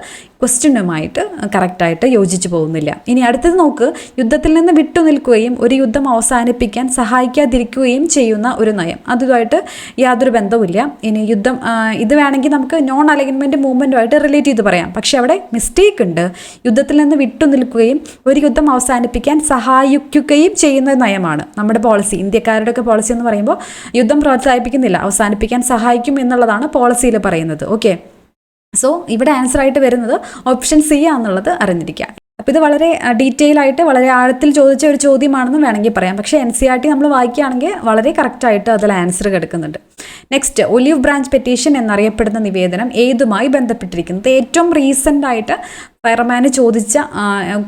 ക്വസ്റ്റ്യനുമായിട്ട് കറക്റ്റായിട്ട് യോജിച്ചു പോകുന്നില്ല. ഇനി അടുത്തത് നോക്ക്, യുദ്ധത്തിൽ നിന്ന് വിട്ടുനിൽക്കുകയും ഒരു യുദ്ധം അവസാനിപ്പിക്കാൻ സഹായിക്കാതിരിക്കുകയും ചെയ്യുന്ന ഒരു നയം. അതുമായിട്ട് യാതൊരു ബന്ധവുമില്ല. ഇനി യുദ്ധം ഇത് വേണമെങ്കിൽ നമുക്ക് നോൺ അലൈൻമെൻറ്റ് മൂവ്മെൻറ്റുമായിട്ട് റിലേറ്റ് ചെയ്ത് പറയാം. പക്ഷേ അവിടെ മിസ്റ്റേക്ക് ഉണ്ട്. യുദ്ധത്തിൽ നിന്ന് വിട്ടുനിൽക്കുകയും ഒരു യുദ്ധം അവസാനിപ്പിക്കാൻ സഹായിക്കുകയും ചെയ്യുന്ന നയമാണ് നമ്മുടെ പോളിസി. ഇന്ത്യക്കാരുടെ ഒക്കെ പോളിസി എന്ന് പറയുമ്പോൾ യുദ്ധം പ്രോത്സാഹിപ്പിക്കുന്നില്ല, അവസാനിപ്പിക്കാൻ സഹായിക്കും എന്നുള്ളതാണ് പോളിസിയിൽ പറയുന്നത്. ഓക്കെ, സോ ഇവിടെ ആൻസർ ആയിട്ട് വരുന്നത് ഓപ്ഷൻ C ആണെന്നുള്ളത് അറിഞ്ഞിരിക്കുക. അപ്പോൾ ഇത് വളരെ ഡീറ്റെയിൽ ആയിട്ട് വളരെ ആഴത്തിൽ ചോദിച്ച ഒരു ചോദ്യമാണെന്ന് വേണമെങ്കിൽ പറയാം. പക്ഷേ NCERT നമ്മൾ വായിക്കുകയാണെങ്കിൽ വളരെ കറക്റ്റായിട്ട് അതിൽ ആൻസർ കിടക്കുന്നുണ്ട്. നെക്സ്റ്റ്, ഒലിവ് ബ്രാഞ്ച് പെറ്റീഷൻ എന്നറിയപ്പെടുന്ന നിവേദനം ഏതുമായി ബന്ധപ്പെട്ടിരിക്കുന്നത്? ഏറ്റവും റീസെൻ്റ് ആയിട്ട് ഫയർമാന് ചോദിച്ച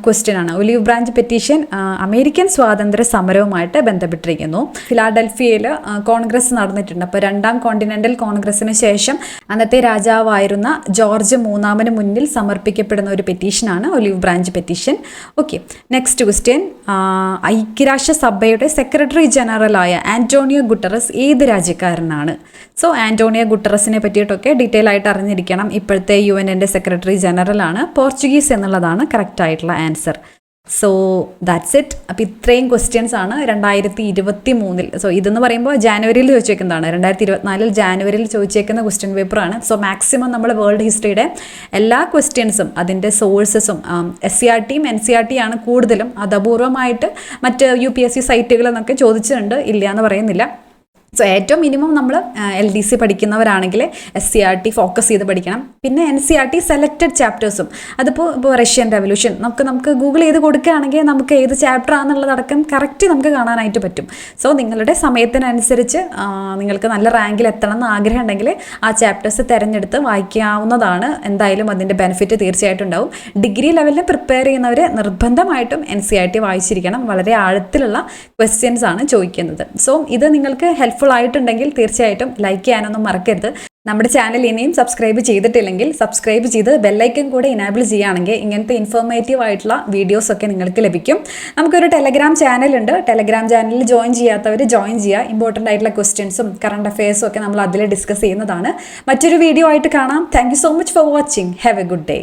ക്വസ്റ്റ്യൻ ആണ്. ഒലിവ് ബ്രാഞ്ച് പെറ്റീഷൻ അമേരിക്കൻ സ്വാതന്ത്ര്യ സമരവുമായിട്ട് ബന്ധപ്പെട്ടിരിക്കുന്നു. ഫിലാഡൽഫിയയിൽ കോൺഗ്രസ് നടന്നിട്ടുണ്ട്. അപ്പോൾ 2ാം കോണ്ടിനെൻ്റൽ കോൺഗ്രസ്സിന് ശേഷം അന്നത്തെ രാജാവായിരുന്ന ജോർജ് 3 മുന്നിൽ സമർപ്പിക്കപ്പെടുന്ന ഒരു പെറ്റീഷനാണ് olive branch petition. Okay, next question, ഐക്യരാഷ്ട്ര സഭയുടെ സെക്രട്ടറി ജനറലായ ആന്റോണിയോ ഗുട്ടറസ് ഏത് രാജ്യക്കാരനാണ്? സോ ആന്റോണിയോ ഗുട്ടറസിനെ പറ്റിയിട്ടൊക്കെ ഡീറ്റെയിൽ ആയിട്ട് അറിഞ്ഞിരിക്കണം. ഇപ്പോഴത്തെ UN സെക്രട്ടറി ജനറൽ ആണ്. പോർച്ചുഗീസ് എന്നുള്ളതാണ് കറക്റ്റ് ആയിട്ടുള്ള ആൻസർ. So that's it. അപ്പോൾ ഇത്രയും ക്വസ്റ്റ്യൻസ് ആണ് 2023. സോ ഇതെന്ന് പറയുമ്പോൾ ജാനുവരിയിൽ ചോദിച്ചേക്കുന്നതാണ്. 2024 ജാനുവരിയിൽ ചോദിച്ചേക്കുന്ന ക്വസ്റ്റ്യൻ പേപ്പറാണ്. സോ മാക്സിമം നമ്മൾ വേൾഡ് ഹിസ്റ്ററിയുടെ എല്ലാ ക്വസ്റ്റ്യൻസും അതിൻ്റെ സോഴ്സസും SCERTയും NCERT ആണ് കൂടുതലും. അത് അപൂർവമായിട്ട് മറ്റ് UPSC സൈറ്റുകളിൽ നിന്നൊക്കെ ചോദിച്ചിട്ടുണ്ട്, ഇല്ല എന്ന് പറയുന്നില്ല. സോ ഏറ്റവും മിനിമം നമ്മൾ LDC പഠിക്കുന്നവരാണെങ്കിൽ SCERT ഫോക്കസ് ചെയ്ത് പഠിക്കണം. പിന്നെ NCERT സെലക്റ്റഡ് ചാപ്റ്റേഴ്സും, ഇപ്പോൾ റഷ്യൻ റെവല്യൂഷൻ നമുക്ക് ഗൂഗിൾ ചെയ്ത് കൊടുക്കുകയാണെങ്കിൽ നമുക്ക് ഏത് ചാപ്റ്റർ ആണെന്നുള്ളതടക്കം കറക്റ്റ് നമുക്ക് കാണാനായിട്ട് പറ്റും. സോ നിങ്ങളുടെ സമയത്തിനനുസരിച്ച് നിങ്ങൾക്ക് നല്ല റാങ്കിൽ എത്തണം എന്ന് ആഗ്രഹം ഉണ്ടെങ്കിൽ ആ ചാപ്റ്റേഴ്സ് തിരഞ്ഞെടുത്ത് വായിക്കാവുന്നതാണ്. എന്തായാലും അതിൻ്റെ ബെനിഫിറ്റ് തീർച്ചയായിട്ടും ഉണ്ടാവും. ഡിഗ്രി ലെവലിൽ പ്രിപ്പയർ ചെയ്യുന്നവർ നിർബന്ധമായിട്ടും NCERT വായിച്ചിരിക്കണം. വളരെ ആഴത്തിലുള്ള ക്വസ്റ്റ്യൻസ് ആണ് ചോദിക്കുന്നത്. സോ ഇത് നിങ്ങൾക്ക് ഹെൽപ്ഫുൾ ആയിട്ടുണ്ടെങ്കിൽ തീർച്ചയായിട്ടും ലൈക്ക് ചെയ്യാനൊന്നും മറക്കരുത്. നമ്മുടെ ചാനൽ ഇനിയും സബ്സ്ക്രൈബ് ചെയ്തിട്ടില്ലെങ്കിൽ സബ്സ്ക്രൈബ് ചെയ്ത് ബെല്ലൈക്കൻ കൂടെ ഇനാബിൾ ചെയ്യുകയാണെങ്കിൽ ഇങ്ങനത്തെ ഇൻഫോർമേറ്റീവ് ആയിട്ടുള്ള വീഡിയോസൊക്കെ നിങ്ങൾക്ക് ലഭിക്കും. നമുക്കൊരു ടെലഗ്രാം ചാനലുണ്ട്. ടെലഗ്രാം ചാനലിൽ ജോയിൻ ചെയ്യാത്തവർ ജോയിൻ ചെയ്യുക. ഇമ്പോർട്ടൻ്റ് ആയിട്ടുള്ള ക്വസ്റ്റ്യൻസും കറണ്ട് അഫയേഴ്സും ഒക്കെ നമ്മൾ അതിൽ ഡിസ്കസ് ചെയ്യുന്നതാണ്. മറ്റൊരു വീഡിയോ ആയിട്ട് കാണാം. Thank you so much for watching. Have A good day.